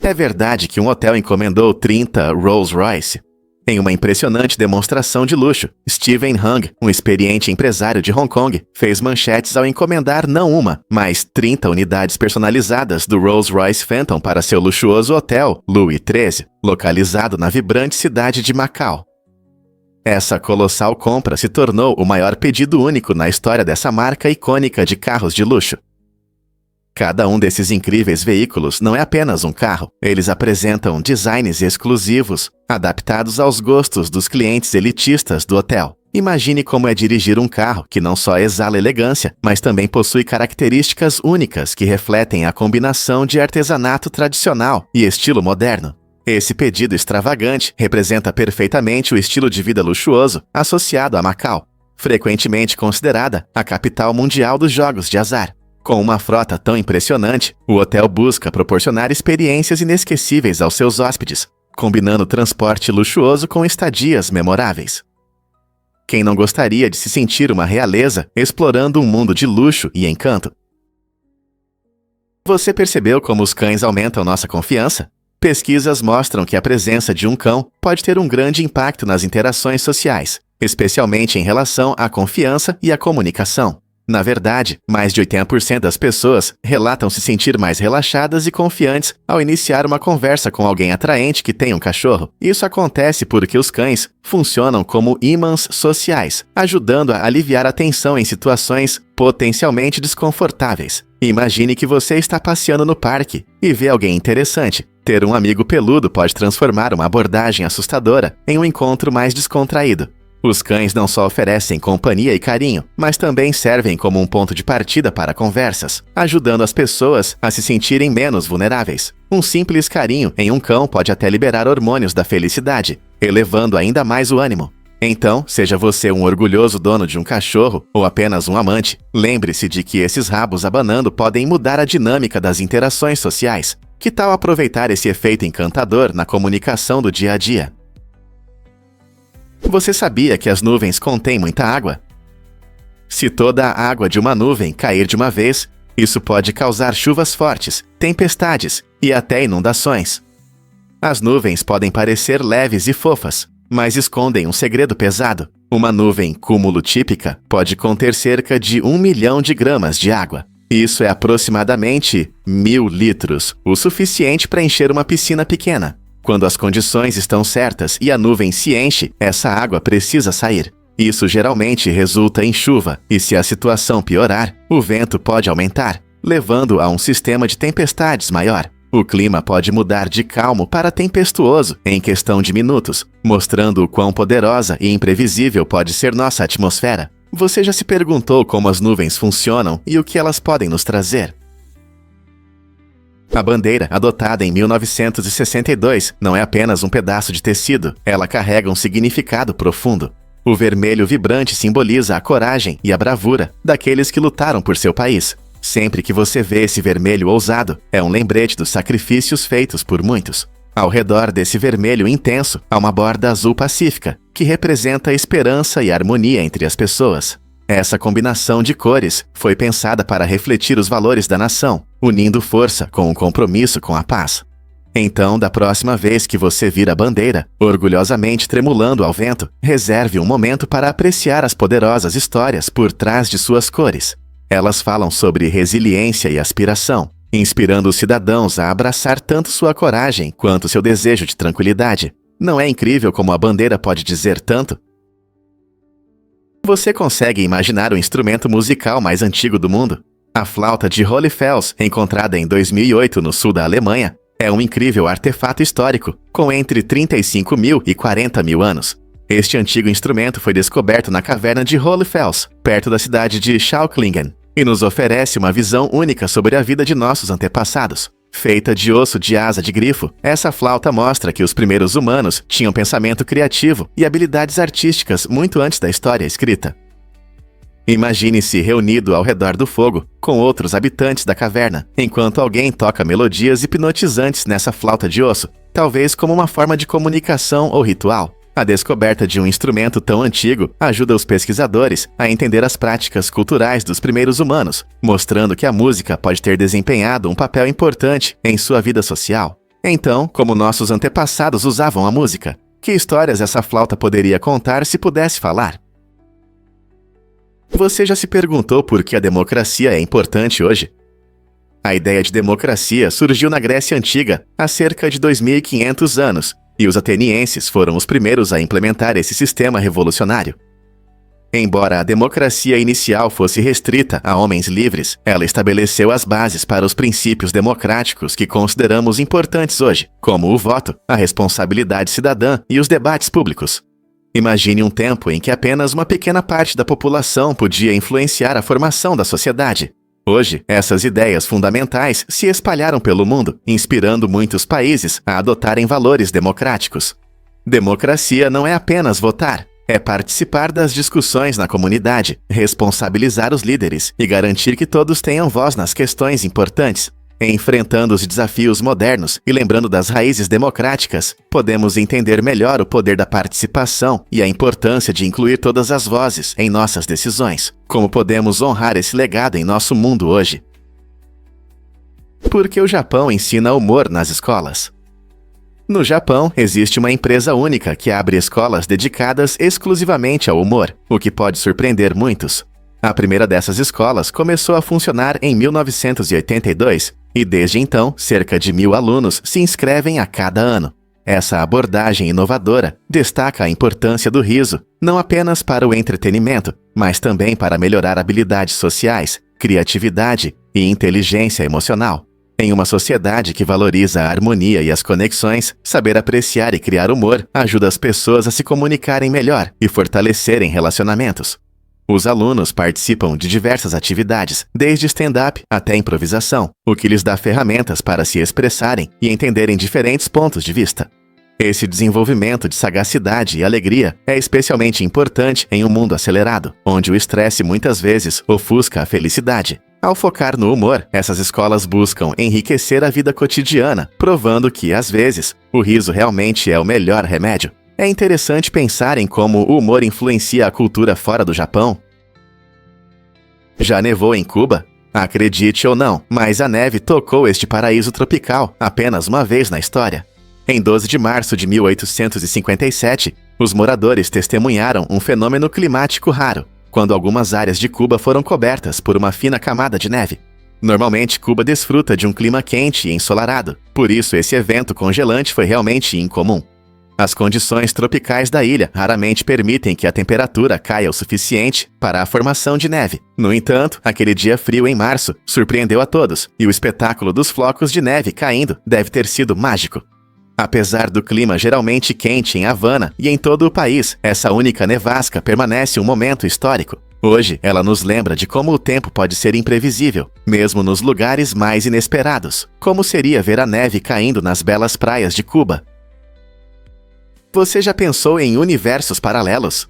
É verdade que um hotel encomendou 30 Rolls-Royce. Em uma impressionante demonstração de luxo, Stephen Hung, um experiente empresário de Hong Kong, fez manchetes ao encomendar não uma, mas 30 unidades personalizadas do Rolls-Royce Phantom para seu luxuoso hotel Louis XIII, localizado na vibrante cidade de Macau. Essa colossal compra se tornou o maior pedido único na história dessa marca icônica de carros de luxo. Cada um desses incríveis veículos não é apenas um carro, eles apresentam designs exclusivos, adaptados aos gostos dos clientes elitistas do hotel. Imagine como é dirigir um carro que não só exala elegância, mas também possui características únicas que refletem a combinação de artesanato tradicional e estilo moderno. Esse pedido extravagante representa perfeitamente o estilo de vida luxuoso associado a Macau, frequentemente considerada a capital mundial dos jogos de azar. Com uma frota tão impressionante, o hotel busca proporcionar experiências inesquecíveis aos seus hóspedes, combinando transporte luxuoso com estadias memoráveis. Quem não gostaria de se sentir uma realeza explorando um mundo de luxo e encanto? Você percebeu como os cães aumentam nossa confiança? Pesquisas mostram que a presença de um cão pode ter um grande impacto nas interações sociais, especialmente em relação à confiança e à comunicação. Na verdade, mais de 80% das pessoas relatam se sentir mais relaxadas e confiantes ao iniciar uma conversa com alguém atraente que tem um cachorro. Isso acontece porque os cães funcionam como ímãs sociais, ajudando a aliviar a tensão em situações potencialmente desconfortáveis. Imagine que você está passeando no parque e vê alguém interessante. Ter um amigo peludo pode transformar uma abordagem assustadora em um encontro mais descontraído. Os cães não só oferecem companhia e carinho, mas também servem como um ponto de partida para conversas, ajudando as pessoas a se sentirem menos vulneráveis. Um simples carinho em um cão pode até liberar hormônios da felicidade, elevando ainda mais o ânimo. Então, seja você um orgulhoso dono de um cachorro ou apenas um amante, lembre-se de que esses rabos abanando podem mudar a dinâmica das interações sociais. Que tal aproveitar esse efeito encantador na comunicação do dia a dia? Você sabia que as nuvens contêm muita água? Se toda a água de uma nuvem cair de uma vez, isso pode causar chuvas fortes, tempestades e até inundações. As nuvens podem parecer leves e fofas, mas escondem um segredo pesado. Uma nuvem cúmulo típica pode conter cerca de 1 milhão de gramas de água. Isso é aproximadamente 1.000 litros, o suficiente para encher uma piscina pequena. Quando as condições estão certas e a nuvem se enche, essa água precisa sair. Isso geralmente resulta em chuva, e se a situação piorar, o vento pode aumentar, levando a um sistema de tempestades maior. O clima pode mudar de calmo para tempestuoso em questão de minutos, mostrando o quão poderosa e imprevisível pode ser nossa atmosfera. Você já se perguntou como as nuvens funcionam e o que elas podem nos trazer? A bandeira, adotada em 1962, não é apenas um pedaço de tecido, ela carrega um significado profundo. O vermelho vibrante simboliza a coragem e a bravura daqueles que lutaram por seu país. Sempre que você vê esse vermelho ousado, é um lembrete dos sacrifícios feitos por muitos. Ao redor desse vermelho intenso, há uma borda azul pacífica, que representa a esperança e a harmonia entre as pessoas. Essa combinação de cores foi pensada para refletir os valores da nação, unindo força com um compromisso com a paz. Então, da próxima vez que você vir a bandeira, orgulhosamente tremulando ao vento, reserve um momento para apreciar as poderosas histórias por trás de suas cores. Elas falam sobre resiliência e aspiração, inspirando os cidadãos a abraçar tanto sua coragem quanto seu desejo de tranquilidade. Não é incrível como a bandeira pode dizer tanto? Você consegue imaginar o instrumento musical mais antigo do mundo? A flauta de Hohlfels, encontrada em 2008 no sul da Alemanha, é um incrível artefato histórico, com entre 35 mil e 40 mil anos. Este antigo instrumento foi descoberto na caverna de Hohlfels, perto da cidade de Schauklingen, e nos oferece uma visão única sobre a vida de nossos antepassados. Feita de osso de asa de grifo, essa flauta mostra que os primeiros humanos tinham pensamento criativo e habilidades artísticas muito antes da história escrita. Imagine-se reunido ao redor do fogo, com outros habitantes da caverna, enquanto alguém toca melodias hipnotizantes nessa flauta de osso, talvez como uma forma de comunicação ou ritual. A descoberta de um instrumento tão antigo ajuda os pesquisadores a entender as práticas culturais dos primeiros humanos, mostrando que a música pode ter desempenhado um papel importante em sua vida social. Então, como nossos antepassados usavam a música? Que histórias essa flauta poderia contar se pudesse falar? Você já se perguntou por que a democracia é importante hoje? A ideia de democracia surgiu na Grécia Antiga há cerca de 2.500 anos, e os atenienses foram os primeiros a implementar esse sistema revolucionário. Embora a democracia inicial fosse restrita a homens livres, ela estabeleceu as bases para os princípios democráticos que consideramos importantes hoje, como o voto, a responsabilidade cidadã e os debates públicos. Imagine um tempo em que apenas uma pequena parte da população podia influenciar a formação da sociedade. Hoje, essas ideias fundamentais se espalharam pelo mundo, inspirando muitos países a adotarem valores democráticos. Democracia não é apenas votar, é participar das discussões na comunidade, responsabilizar os líderes e garantir que todos tenham voz nas questões importantes. Enfrentando os desafios modernos e lembrando das raízes democráticas, podemos entender melhor o poder da participação e a importância de incluir todas as vozes em nossas decisões. Como podemos honrar esse legado em nosso mundo hoje? Por que o Japão ensina humor nas escolas? No Japão, existe uma empresa única que abre escolas dedicadas exclusivamente ao humor, o que pode surpreender muitos. A primeira dessas escolas começou a funcionar em 1982 e desde então, cerca de 1.000 alunos se inscrevem a cada ano. Essa abordagem inovadora destaca a importância do riso, não apenas para o entretenimento, mas também para melhorar habilidades sociais, criatividade e inteligência emocional. Em uma sociedade que valoriza a harmonia e as conexões, saber apreciar e criar humor ajuda as pessoas a se comunicarem melhor e fortalecerem relacionamentos. Os alunos participam de diversas atividades, desde stand-up até improvisação, o que lhes dá ferramentas para se expressarem e entenderem diferentes pontos de vista. Esse desenvolvimento de sagacidade e alegria é especialmente importante em um mundo acelerado, onde o estresse muitas vezes ofusca a felicidade. Ao focar no humor, essas escolas buscam enriquecer a vida cotidiana, provando que, às vezes, o riso realmente é o melhor remédio. É interessante pensar em como o humor influencia a cultura fora do Japão. Já nevou em Cuba? Acredite ou não, mas a neve tocou este paraíso tropical apenas uma vez na história. Em 12 de março de 1857, os moradores testemunharam um fenômeno climático raro, quando algumas áreas de Cuba foram cobertas por uma fina camada de neve. Normalmente, Cuba desfruta de um clima quente e ensolarado, por isso esse evento congelante foi realmente incomum. As condições tropicais da ilha raramente permitem que a temperatura caia o suficiente para a formação de neve. No entanto, aquele dia frio em março surpreendeu a todos, e o espetáculo dos flocos de neve caindo deve ter sido mágico. Apesar do clima geralmente quente em Havana e em todo o país, essa única nevasca permanece um momento histórico. Hoje, ela nos lembra de como o tempo pode ser imprevisível, mesmo nos lugares mais inesperados. Como seria ver a neve caindo nas belas praias de Cuba? Você já pensou em universos paralelos?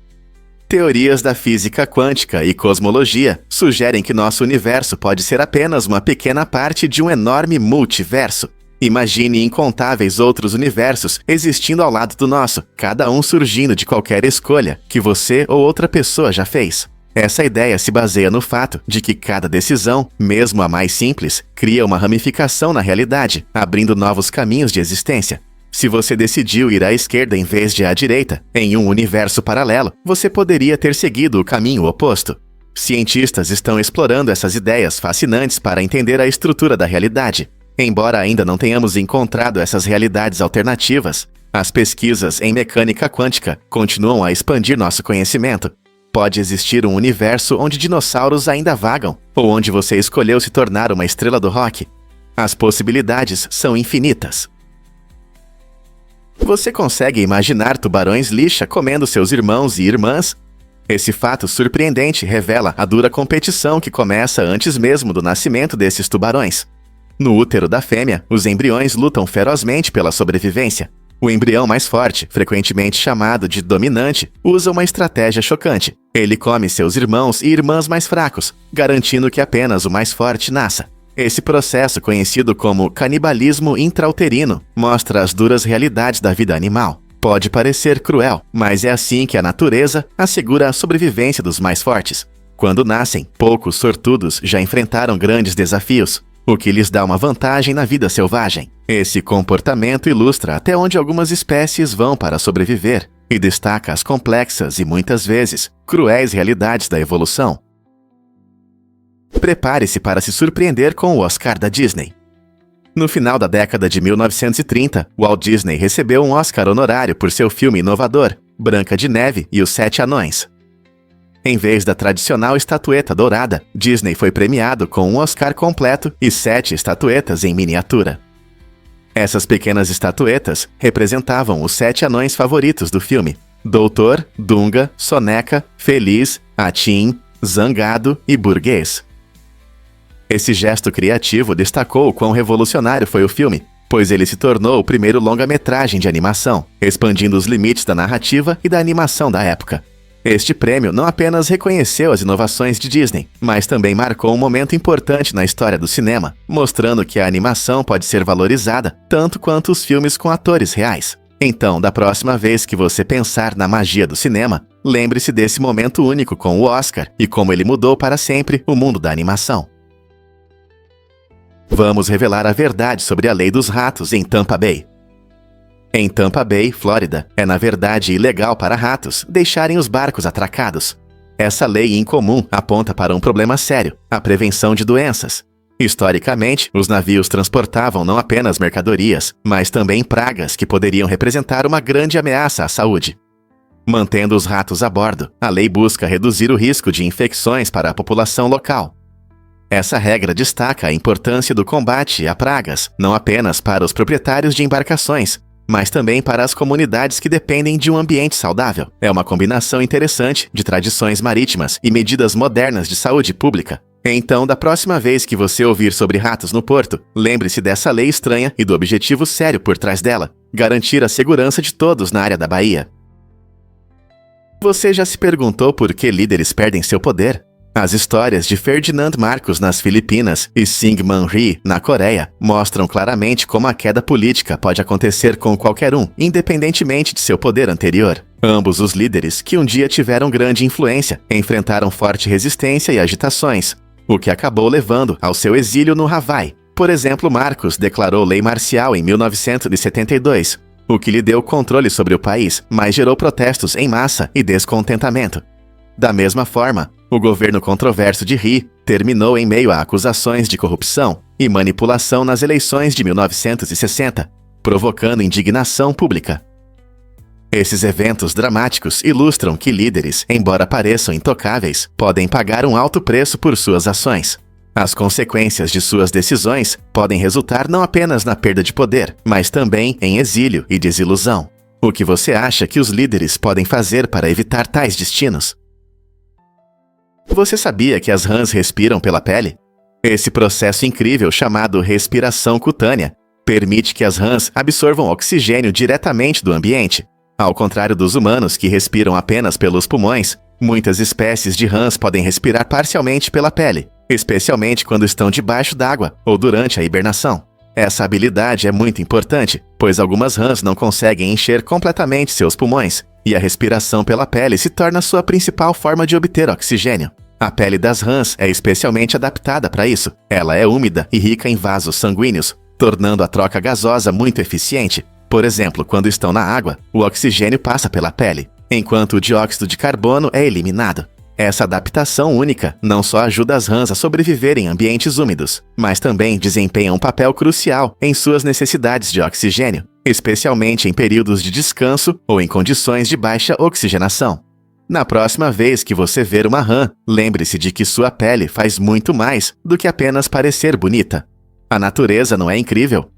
Teorias da física quântica e cosmologia sugerem que nosso universo pode ser apenas uma pequena parte de um enorme multiverso. Imagine incontáveis outros universos existindo ao lado do nosso, cada um surgindo de qualquer escolha que você ou outra pessoa já fez. Essa ideia se baseia no fato de que cada decisão, mesmo a mais simples, cria uma ramificação na realidade, abrindo novos caminhos de existência. Se você decidiu ir à esquerda em vez de à direita, em um universo paralelo, você poderia ter seguido o caminho oposto. Cientistas estão explorando essas ideias fascinantes para entender a estrutura da realidade. Embora ainda não tenhamos encontrado essas realidades alternativas, as pesquisas em mecânica quântica continuam a expandir nosso conhecimento. Pode existir um universo onde dinossauros ainda vagam, ou onde você escolheu se tornar uma estrela do rock. As possibilidades são infinitas. Você consegue imaginar tubarões lixa comendo seus irmãos e irmãs? Esse fato surpreendente revela a dura competição que começa antes mesmo do nascimento desses tubarões. No útero da fêmea, os embriões lutam ferozmente pela sobrevivência. O embrião mais forte, frequentemente chamado de dominante, usa uma estratégia chocante. Ele come seus irmãos e irmãs mais fracos, garantindo que apenas o mais forte nasça. Esse processo, conhecido como canibalismo intrauterino, mostra as duras realidades da vida animal. Pode parecer cruel, mas é assim que a natureza assegura a sobrevivência dos mais fortes. Quando nascem, poucos sortudos já enfrentaram grandes desafios, o que lhes dá uma vantagem na vida selvagem. Esse comportamento ilustra até onde algumas espécies vão para sobreviver e destaca as complexas e, muitas vezes, cruéis realidades da evolução. Prepare-se para se surpreender com o Oscar da Disney. No final da década de 1930, Walt Disney recebeu um Oscar honorário por seu filme inovador, Branca de Neve e os Sete Anões. Em vez da tradicional estatueta dourada, Disney foi premiado com um Oscar completo e 7 estatuetas em miniatura. Essas pequenas estatuetas representavam os 7 anões favoritos do filme: Doutor, Dunga, Soneca, Feliz, Atim, Zangado e Burguês. Esse gesto criativo destacou o quão revolucionário foi o filme, pois ele se tornou o primeiro longa-metragem de animação, expandindo os limites da narrativa e da animação da época. Este prêmio não apenas reconheceu as inovações de Disney, mas também marcou um momento importante na história do cinema, mostrando que a animação pode ser valorizada tanto quanto os filmes com atores reais. Então, da próxima vez que você pensar na magia do cinema, lembre-se desse momento único com o Oscar e como ele mudou para sempre o mundo da animação. Vamos revelar a verdade sobre a lei dos ratos em Tampa Bay. Em Tampa Bay, Flórida, é na verdade ilegal para ratos deixarem os barcos atracados. Essa lei incomum aponta para um problema sério: a prevenção de doenças. Historicamente, os navios transportavam não apenas mercadorias, mas também pragas que poderiam representar uma grande ameaça à saúde. Mantendo os ratos a bordo, a lei busca reduzir o risco de infecções para a população local. Essa regra destaca a importância do combate a pragas, não apenas para os proprietários de embarcações, mas também para as comunidades que dependem de um ambiente saudável. É uma combinação interessante de tradições marítimas e medidas modernas de saúde pública. Então, da próxima vez que você ouvir sobre ratos no porto, lembre-se dessa lei estranha e do objetivo sério por trás dela: garantir a segurança de todos na área da baía. Você já se perguntou por que líderes perdem seu poder? As histórias de Ferdinand Marcos nas Filipinas e Syngman Rhee na Coreia mostram claramente como a queda política pode acontecer com qualquer um, independentemente de seu poder anterior. Ambos os líderes, que um dia tiveram grande influência, enfrentaram forte resistência e agitações, o que acabou levando ao seu exílio no Havaí. Por exemplo, Marcos declarou lei marcial em 1972, o que lhe deu controle sobre o país, mas gerou protestos em massa e descontentamento. Da mesma forma, o governo controverso de Rhee terminou em meio a acusações de corrupção e manipulação nas eleições de 1960, provocando indignação pública. Esses eventos dramáticos ilustram que líderes, embora pareçam intocáveis, podem pagar um alto preço por suas ações. As consequências de suas decisões podem resultar não apenas na perda de poder, mas também em exílio e desilusão. O que você acha que os líderes podem fazer para evitar tais destinos? Você sabia que as rãs respiram pela pele? Esse processo incrível, chamado respiração cutânea, permite que as rãs absorvam oxigênio diretamente do ambiente. Ao contrário dos humanos, que respiram apenas pelos pulmões, muitas espécies de rãs podem respirar parcialmente pela pele, especialmente quando estão debaixo d'água ou durante a hibernação. Essa habilidade é muito importante, pois algumas rãs não conseguem encher completamente seus pulmões, e a respiração pela pele se torna sua principal forma de obter oxigênio. A pele das rãs é especialmente adaptada para isso. Ela é úmida e rica em vasos sanguíneos, tornando a troca gasosa muito eficiente. Por exemplo, quando estão na água, o oxigênio passa pela pele, enquanto o dióxido de carbono é eliminado. Essa adaptação única não só ajuda as rãs a sobreviver em ambientes úmidos, mas também desempenha um papel crucial em suas necessidades de oxigênio, especialmente em períodos de descanso ou em condições de baixa oxigenação. Na próxima vez que você ver uma rã, lembre-se de que sua pele faz muito mais do que apenas parecer bonita. A natureza não é incrível?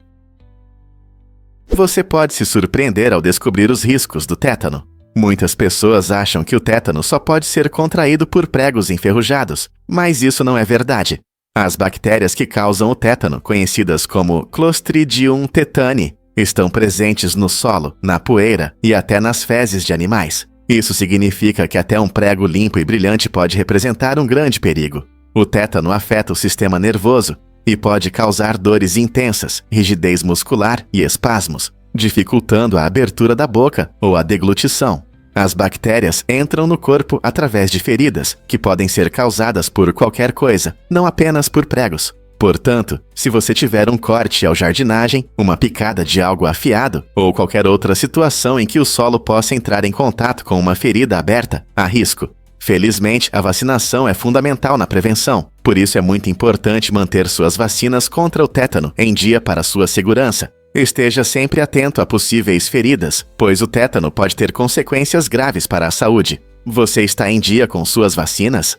Você pode se surpreender ao descobrir os riscos do tétano. Muitas pessoas acham que o tétano só pode ser contraído por pregos enferrujados, mas isso não é verdade. As bactérias que causam o tétano, conhecidas como Clostridium tetani, estão presentes no solo, na poeira e até nas fezes de animais. Isso significa que até um prego limpo e brilhante pode representar um grande perigo. O tétano afeta o sistema nervoso e pode causar dores intensas, rigidez muscular e espasmos, dificultando a abertura da boca ou a deglutição. As bactérias entram no corpo através de feridas, que podem ser causadas por qualquer coisa, não apenas por pregos. Portanto, se você tiver um corte ao jardinagem, uma picada de algo afiado ou qualquer outra situação em que o solo possa entrar em contato com uma ferida aberta, há risco. Felizmente, a vacinação é fundamental na prevenção, por isso é muito importante manter suas vacinas contra o tétano em dia para sua segurança. Esteja sempre atento a possíveis feridas, pois o tétano pode ter consequências graves para a saúde. Você está em dia com suas vacinas?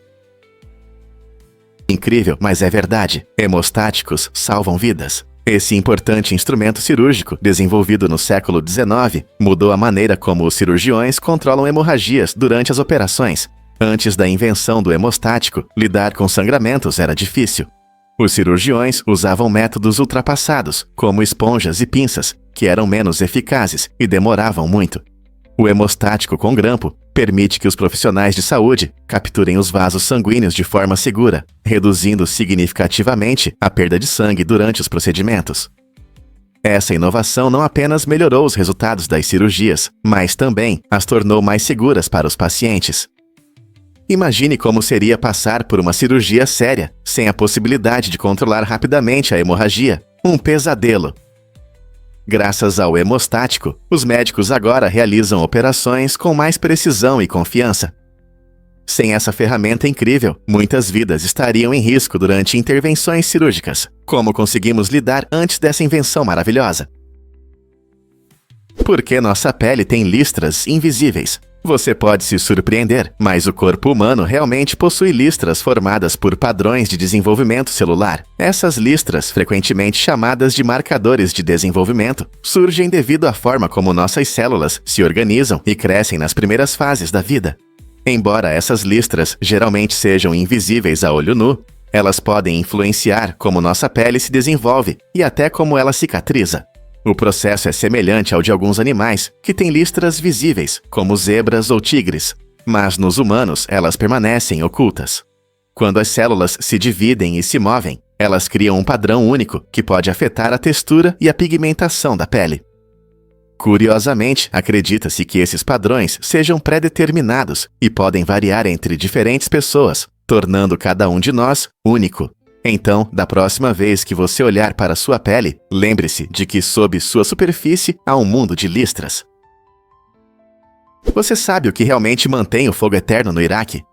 Incrível, mas é verdade. Hemostáticos salvam vidas. Esse importante instrumento cirúrgico, desenvolvido no século XIX, mudou a maneira como os cirurgiões controlam hemorragias durante as operações. Antes da invenção do hemostático, lidar com sangramentos era difícil. Os cirurgiões usavam métodos ultrapassados, como esponjas e pinças, que eram menos eficazes e demoravam muito. O hemostático com grampo permite que os profissionais de saúde capturem os vasos sanguíneos de forma segura, reduzindo significativamente a perda de sangue durante os procedimentos. Essa inovação não apenas melhorou os resultados das cirurgias, mas também as tornou mais seguras para os pacientes. Imagine como seria passar por uma cirurgia séria, sem a possibilidade de controlar rapidamente a hemorragia. Um pesadelo. Graças ao hemostático, os médicos agora realizam operações com mais precisão e confiança. Sem essa ferramenta incrível, muitas vidas estariam em risco durante intervenções cirúrgicas. Como conseguimos lidar antes dessa invenção maravilhosa? Por que nossa pele tem listras invisíveis? Você pode se surpreender, mas o corpo humano realmente possui listras formadas por padrões de desenvolvimento celular. Essas listras, frequentemente chamadas de marcadores de desenvolvimento, surgem devido à forma como nossas células se organizam e crescem nas primeiras fases da vida. Embora essas listras geralmente sejam invisíveis a olho nu, elas podem influenciar como nossa pele se desenvolve e até como ela cicatriza. O processo é semelhante ao de alguns animais, que têm listras visíveis, como zebras ou tigres, mas nos humanos elas permanecem ocultas. Quando as células se dividem e se movem, elas criam um padrão único que pode afetar a textura e a pigmentação da pele. Curiosamente, acredita-se que esses padrões sejam pré-determinados e podem variar entre diferentes pessoas, tornando cada um de nós único. Então, da próxima vez que você olhar para sua pele, lembre-se de que sob sua superfície há um mundo de listras. Você sabe o que realmente mantém o fogo eterno no Iraque?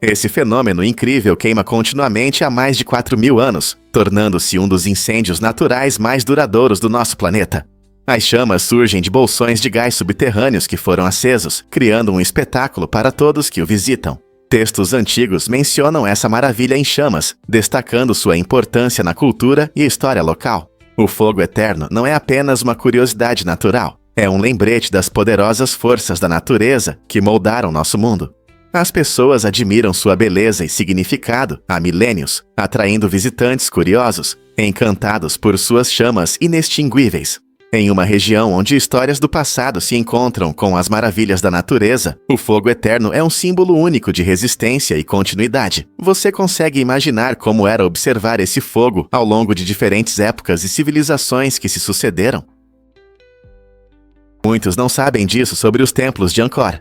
Esse fenômeno incrível queima continuamente há mais de 4.000 anos, tornando-se um dos incêndios naturais mais duradouros do nosso planeta. As chamas surgem de bolsões de gás subterrâneos que foram acesos, criando um espetáculo para todos que o visitam. Textos antigos mencionam essa maravilha em chamas, destacando sua importância na cultura e história local. O fogo eterno não é apenas uma curiosidade natural, é um lembrete das poderosas forças da natureza que moldaram nosso mundo. As pessoas admiram sua beleza e significado há milênios, atraindo visitantes curiosos, encantados por suas chamas inextinguíveis. Em uma região onde histórias do passado se encontram com as maravilhas da natureza, o fogo eterno é um símbolo único de resistência e continuidade. Você consegue imaginar como era observar esse fogo ao longo de diferentes épocas e civilizações que se sucederam? Muitos não sabem disso sobre os templos de Angkor.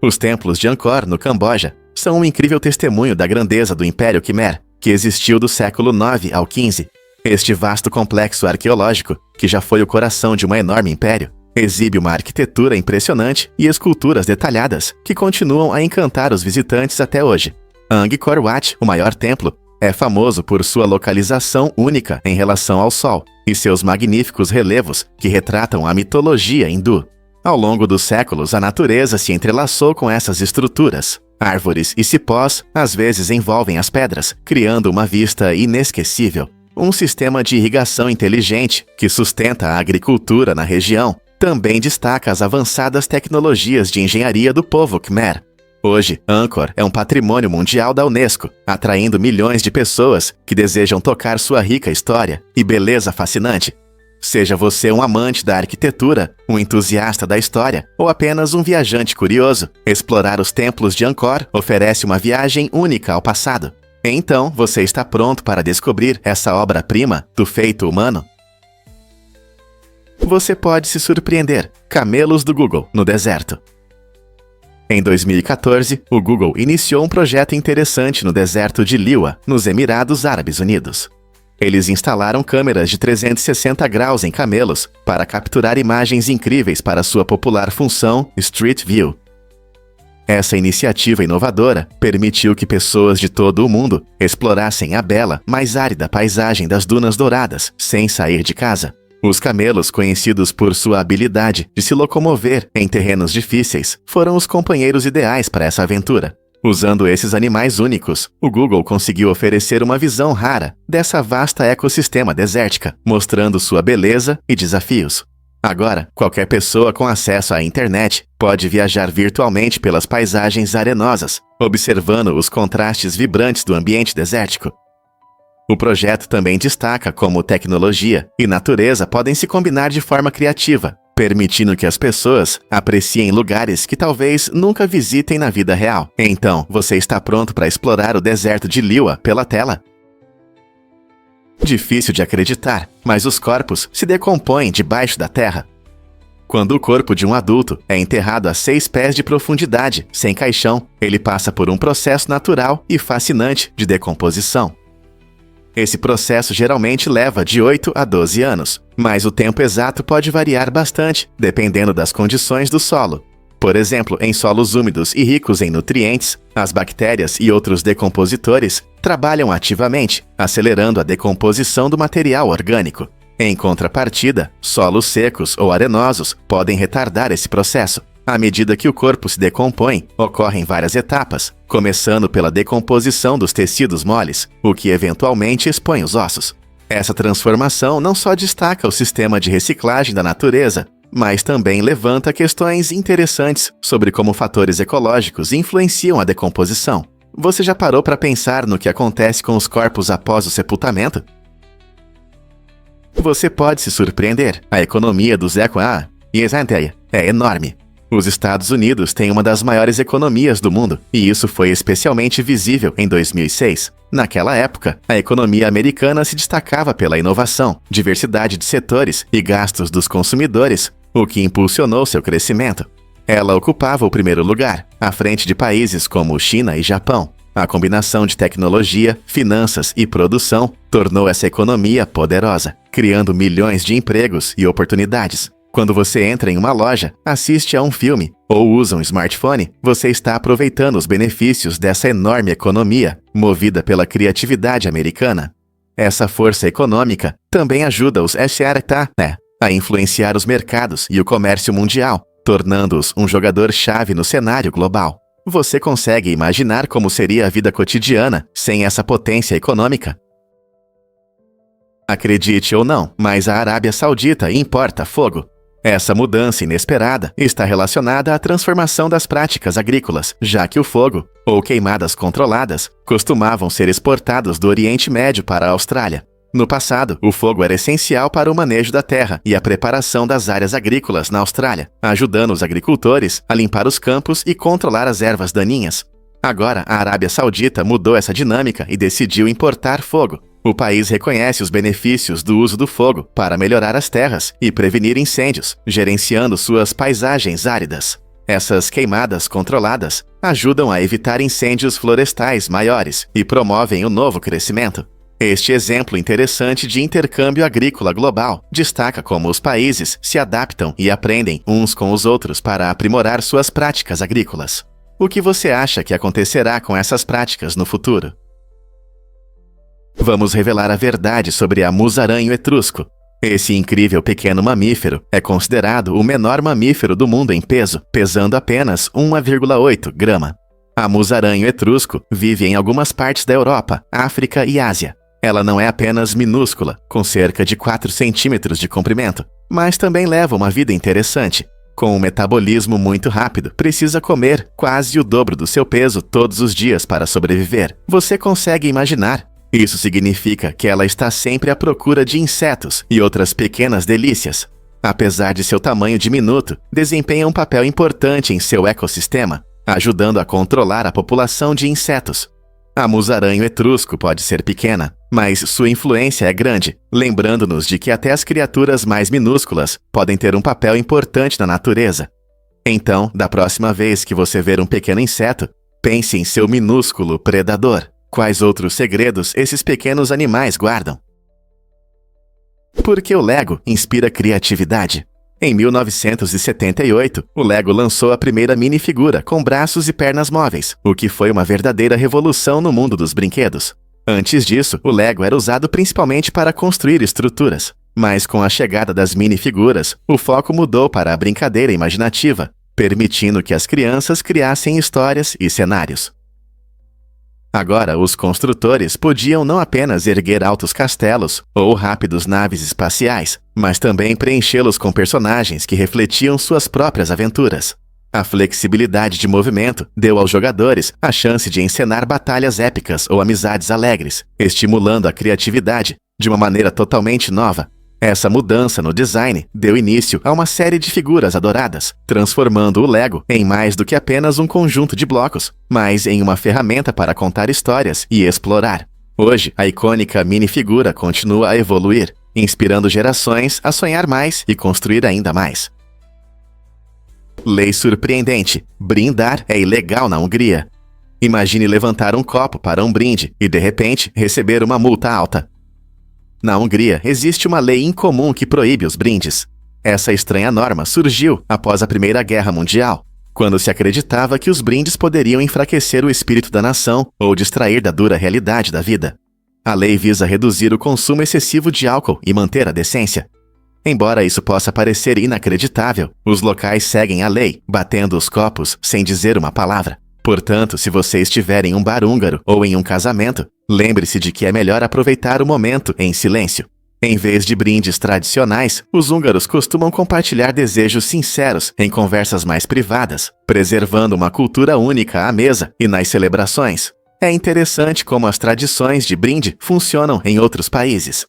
Os templos de Angkor, no Camboja, são um incrível testemunho da grandeza do Império Khmer, que existiu do século IX ao XV. Este vasto complexo arqueológico, que já foi o coração de um enorme império, exibe uma arquitetura impressionante e esculturas detalhadas que continuam a encantar os visitantes até hoje. Angkor Wat, o maior templo, é famoso por sua localização única em relação ao Sol e seus magníficos relevos que retratam a mitologia hindu. Ao longo dos séculos, a natureza se entrelaçou com essas estruturas. Árvores e cipós às vezes envolvem as pedras, criando uma vista inesquecível. um sistema de irrigação inteligente que sustenta a agricultura na região, também destaca as avançadas tecnologias de engenharia do povo Khmer. Hoje, Angkor é um patrimônio mundial da Unesco, atraindo milhões de pessoas que desejam tocar sua rica história e beleza fascinante. Seja você um amante da arquitetura, um entusiasta da história ou apenas um viajante curioso, explorar os templos de Angkor oferece uma viagem única ao passado. Então, você está pronto para descobrir essa obra-prima do feito humano? Você pode se surpreender. Camelos do Google no deserto. Em 2014, o Google iniciou um projeto interessante no deserto de Liwa, nos Emirados Árabes Unidos. Eles instalaram câmeras de 360 graus em camelos para capturar imagens incríveis para sua popular função Street View. Essa iniciativa inovadora permitiu que pessoas de todo o mundo explorassem a bela, mas árida paisagem das Dunas Douradas, sem sair de casa. Os camelos, conhecidos por sua habilidade de se locomover em terrenos difíceis, foram os companheiros ideais para essa aventura. Usando esses animais únicos, o Google conseguiu oferecer uma visão rara dessa vasta ecossistema desértica, mostrando sua beleza e desafios. Agora, qualquer pessoa com acesso à internet pode viajar virtualmente pelas paisagens arenosas, observando os contrastes vibrantes do ambiente desértico. O projeto também destaca como tecnologia e natureza podem se combinar de forma criativa, permitindo que as pessoas apreciem lugares que talvez nunca visitem na vida real. Então, você está pronto para explorar o deserto de Liwa pela tela? Difícil de acreditar, mas os corpos se decompõem debaixo da terra. Quando o corpo de um adulto é enterrado a 6 pés de profundidade, sem caixão, ele passa por um processo natural e fascinante de decomposição. Esse processo geralmente leva de 8 a 12 anos, mas o tempo exato pode variar bastante, dependendo das condições do solo. Por exemplo, em solos úmidos e ricos em nutrientes, as bactérias e outros decompositores trabalham ativamente, acelerando a decomposição do material orgânico. Em contrapartida, solos secos ou arenosos podem retardar esse processo. À medida que o corpo se decompõe, ocorrem várias etapas, começando pela decomposição dos tecidos moles, o que eventualmente expõe os ossos. Essa transformação não só destaca o sistema de reciclagem da natureza, mas também levanta questões interessantes sobre como fatores ecológicos influenciam a decomposição. Você já parou para pensar no que acontece com os corpos após o sepultamento? Você pode se surpreender. A economia dos é enorme. Os Estados Unidos têm uma das maiores economias do mundo, e isso foi especialmente visível em 2006. Naquela época, a economia americana se destacava pela inovação, diversidade de setores e gastos dos consumidores, o que impulsionou seu crescimento. Ela ocupava o primeiro lugar, à frente de países como China e Japão. A combinação de tecnologia, finanças e produção tornou essa economia poderosa, criando milhões de empregos e oportunidades. Quando você entra em uma loja, assiste a um filme ou usa um smartphone, você está aproveitando os benefícios dessa enorme economia, movida pela criatividade americana. Essa força econômica também ajuda os a influenciar os mercados e o comércio mundial, tornando-os um jogador-chave no cenário global. Você consegue imaginar como seria a vida cotidiana sem essa potência econômica? Acredite ou não, mas a Arábia Saudita importa fogo. Essa mudança inesperada está relacionada à transformação das práticas agrícolas, já que o fogo, ou queimadas controladas, costumavam ser exportados do Oriente Médio para a Austrália. No passado, o fogo era essencial para o manejo da terra e a preparação das áreas agrícolas na Austrália, ajudando os agricultores a limpar os campos e controlar as ervas daninhas. Agora, a Arábia Saudita mudou essa dinâmica e decidiu importar fogo. O país reconhece os benefícios do uso do fogo para melhorar as terras e prevenir incêndios, gerenciando suas paisagens áridas. Essas queimadas controladas ajudam a evitar incêndios florestais maiores e promovem o novo crescimento. Este exemplo interessante de intercâmbio agrícola global destaca como os países se adaptam e aprendem uns com os outros para aprimorar suas práticas agrícolas. O que você acha que acontecerá com essas práticas no futuro? Vamos revelar a verdade sobre a musaranho etrusco. Esse incrível pequeno mamífero é considerado o menor mamífero do mundo em peso, pesando apenas 1,8 grama. A musaranho etrusco vive em algumas partes da Europa, África e Ásia. Ela não é apenas minúscula, com cerca de 4 centímetros de comprimento, mas também leva uma vida interessante. Com um metabolismo muito rápido, precisa comer quase o dobro do seu peso todos os dias para sobreviver. Você consegue imaginar? Isso significa que ela está sempre à procura de insetos e outras pequenas delícias. Apesar de seu tamanho diminuto, desempenha um papel importante em seu ecossistema, ajudando a controlar a população de insetos. A musaranho etrusco pode ser pequena, mas sua influência é grande, lembrando-nos de que até as criaturas mais minúsculas podem ter um papel importante na natureza. Então, da próxima vez que você ver um pequeno inseto, pense em seu minúsculo predador. Quais outros segredos esses pequenos animais guardam? Por que o Lego inspira criatividade? Em 1978, o Lego lançou a primeira minifigura com braços e pernas móveis, o que foi uma verdadeira revolução no mundo dos brinquedos. Antes disso, o Lego era usado principalmente para construir estruturas. Mas com a chegada das minifiguras, o foco mudou para a brincadeira imaginativa, permitindo que as crianças criassem histórias e cenários. Agora, os construtores podiam não apenas erguer altos castelos ou rápidos naves espaciais, mas também preenchê-los com personagens que refletiam suas próprias aventuras. A flexibilidade de movimento deu aos jogadores a chance de encenar batalhas épicas ou amizades alegres, estimulando a criatividade de uma maneira totalmente nova. Essa mudança no design deu início a uma série de figuras adoradas, transformando o Lego em mais do que apenas um conjunto de blocos, mas em uma ferramenta para contar histórias e explorar. Hoje, a icônica minifigura continua a evoluir, inspirando gerações a sonhar mais e construir ainda mais. Lei surpreendente: brindar é ilegal na Hungria. Imagine levantar um copo para um brinde e, de repente, receber uma multa alta. Na Hungria, existe uma lei incomum que proíbe os brindes. Essa estranha norma surgiu após a Primeira Guerra Mundial, quando se acreditava que os brindes poderiam enfraquecer o espírito da nação ou distrair da dura realidade da vida. A lei visa reduzir o consumo excessivo de álcool e manter a decência. Embora isso possa parecer inacreditável, os locais seguem a lei, batendo os copos sem dizer uma palavra. Portanto, se você estiver em um bar húngaro ou em um casamento, lembre-se de que é melhor aproveitar o momento em silêncio. Em vez de brindes tradicionais, os húngaros costumam compartilhar desejos sinceros em conversas mais privadas, preservando uma cultura única à mesa e nas celebrações. É interessante como as tradições de brinde funcionam em outros países.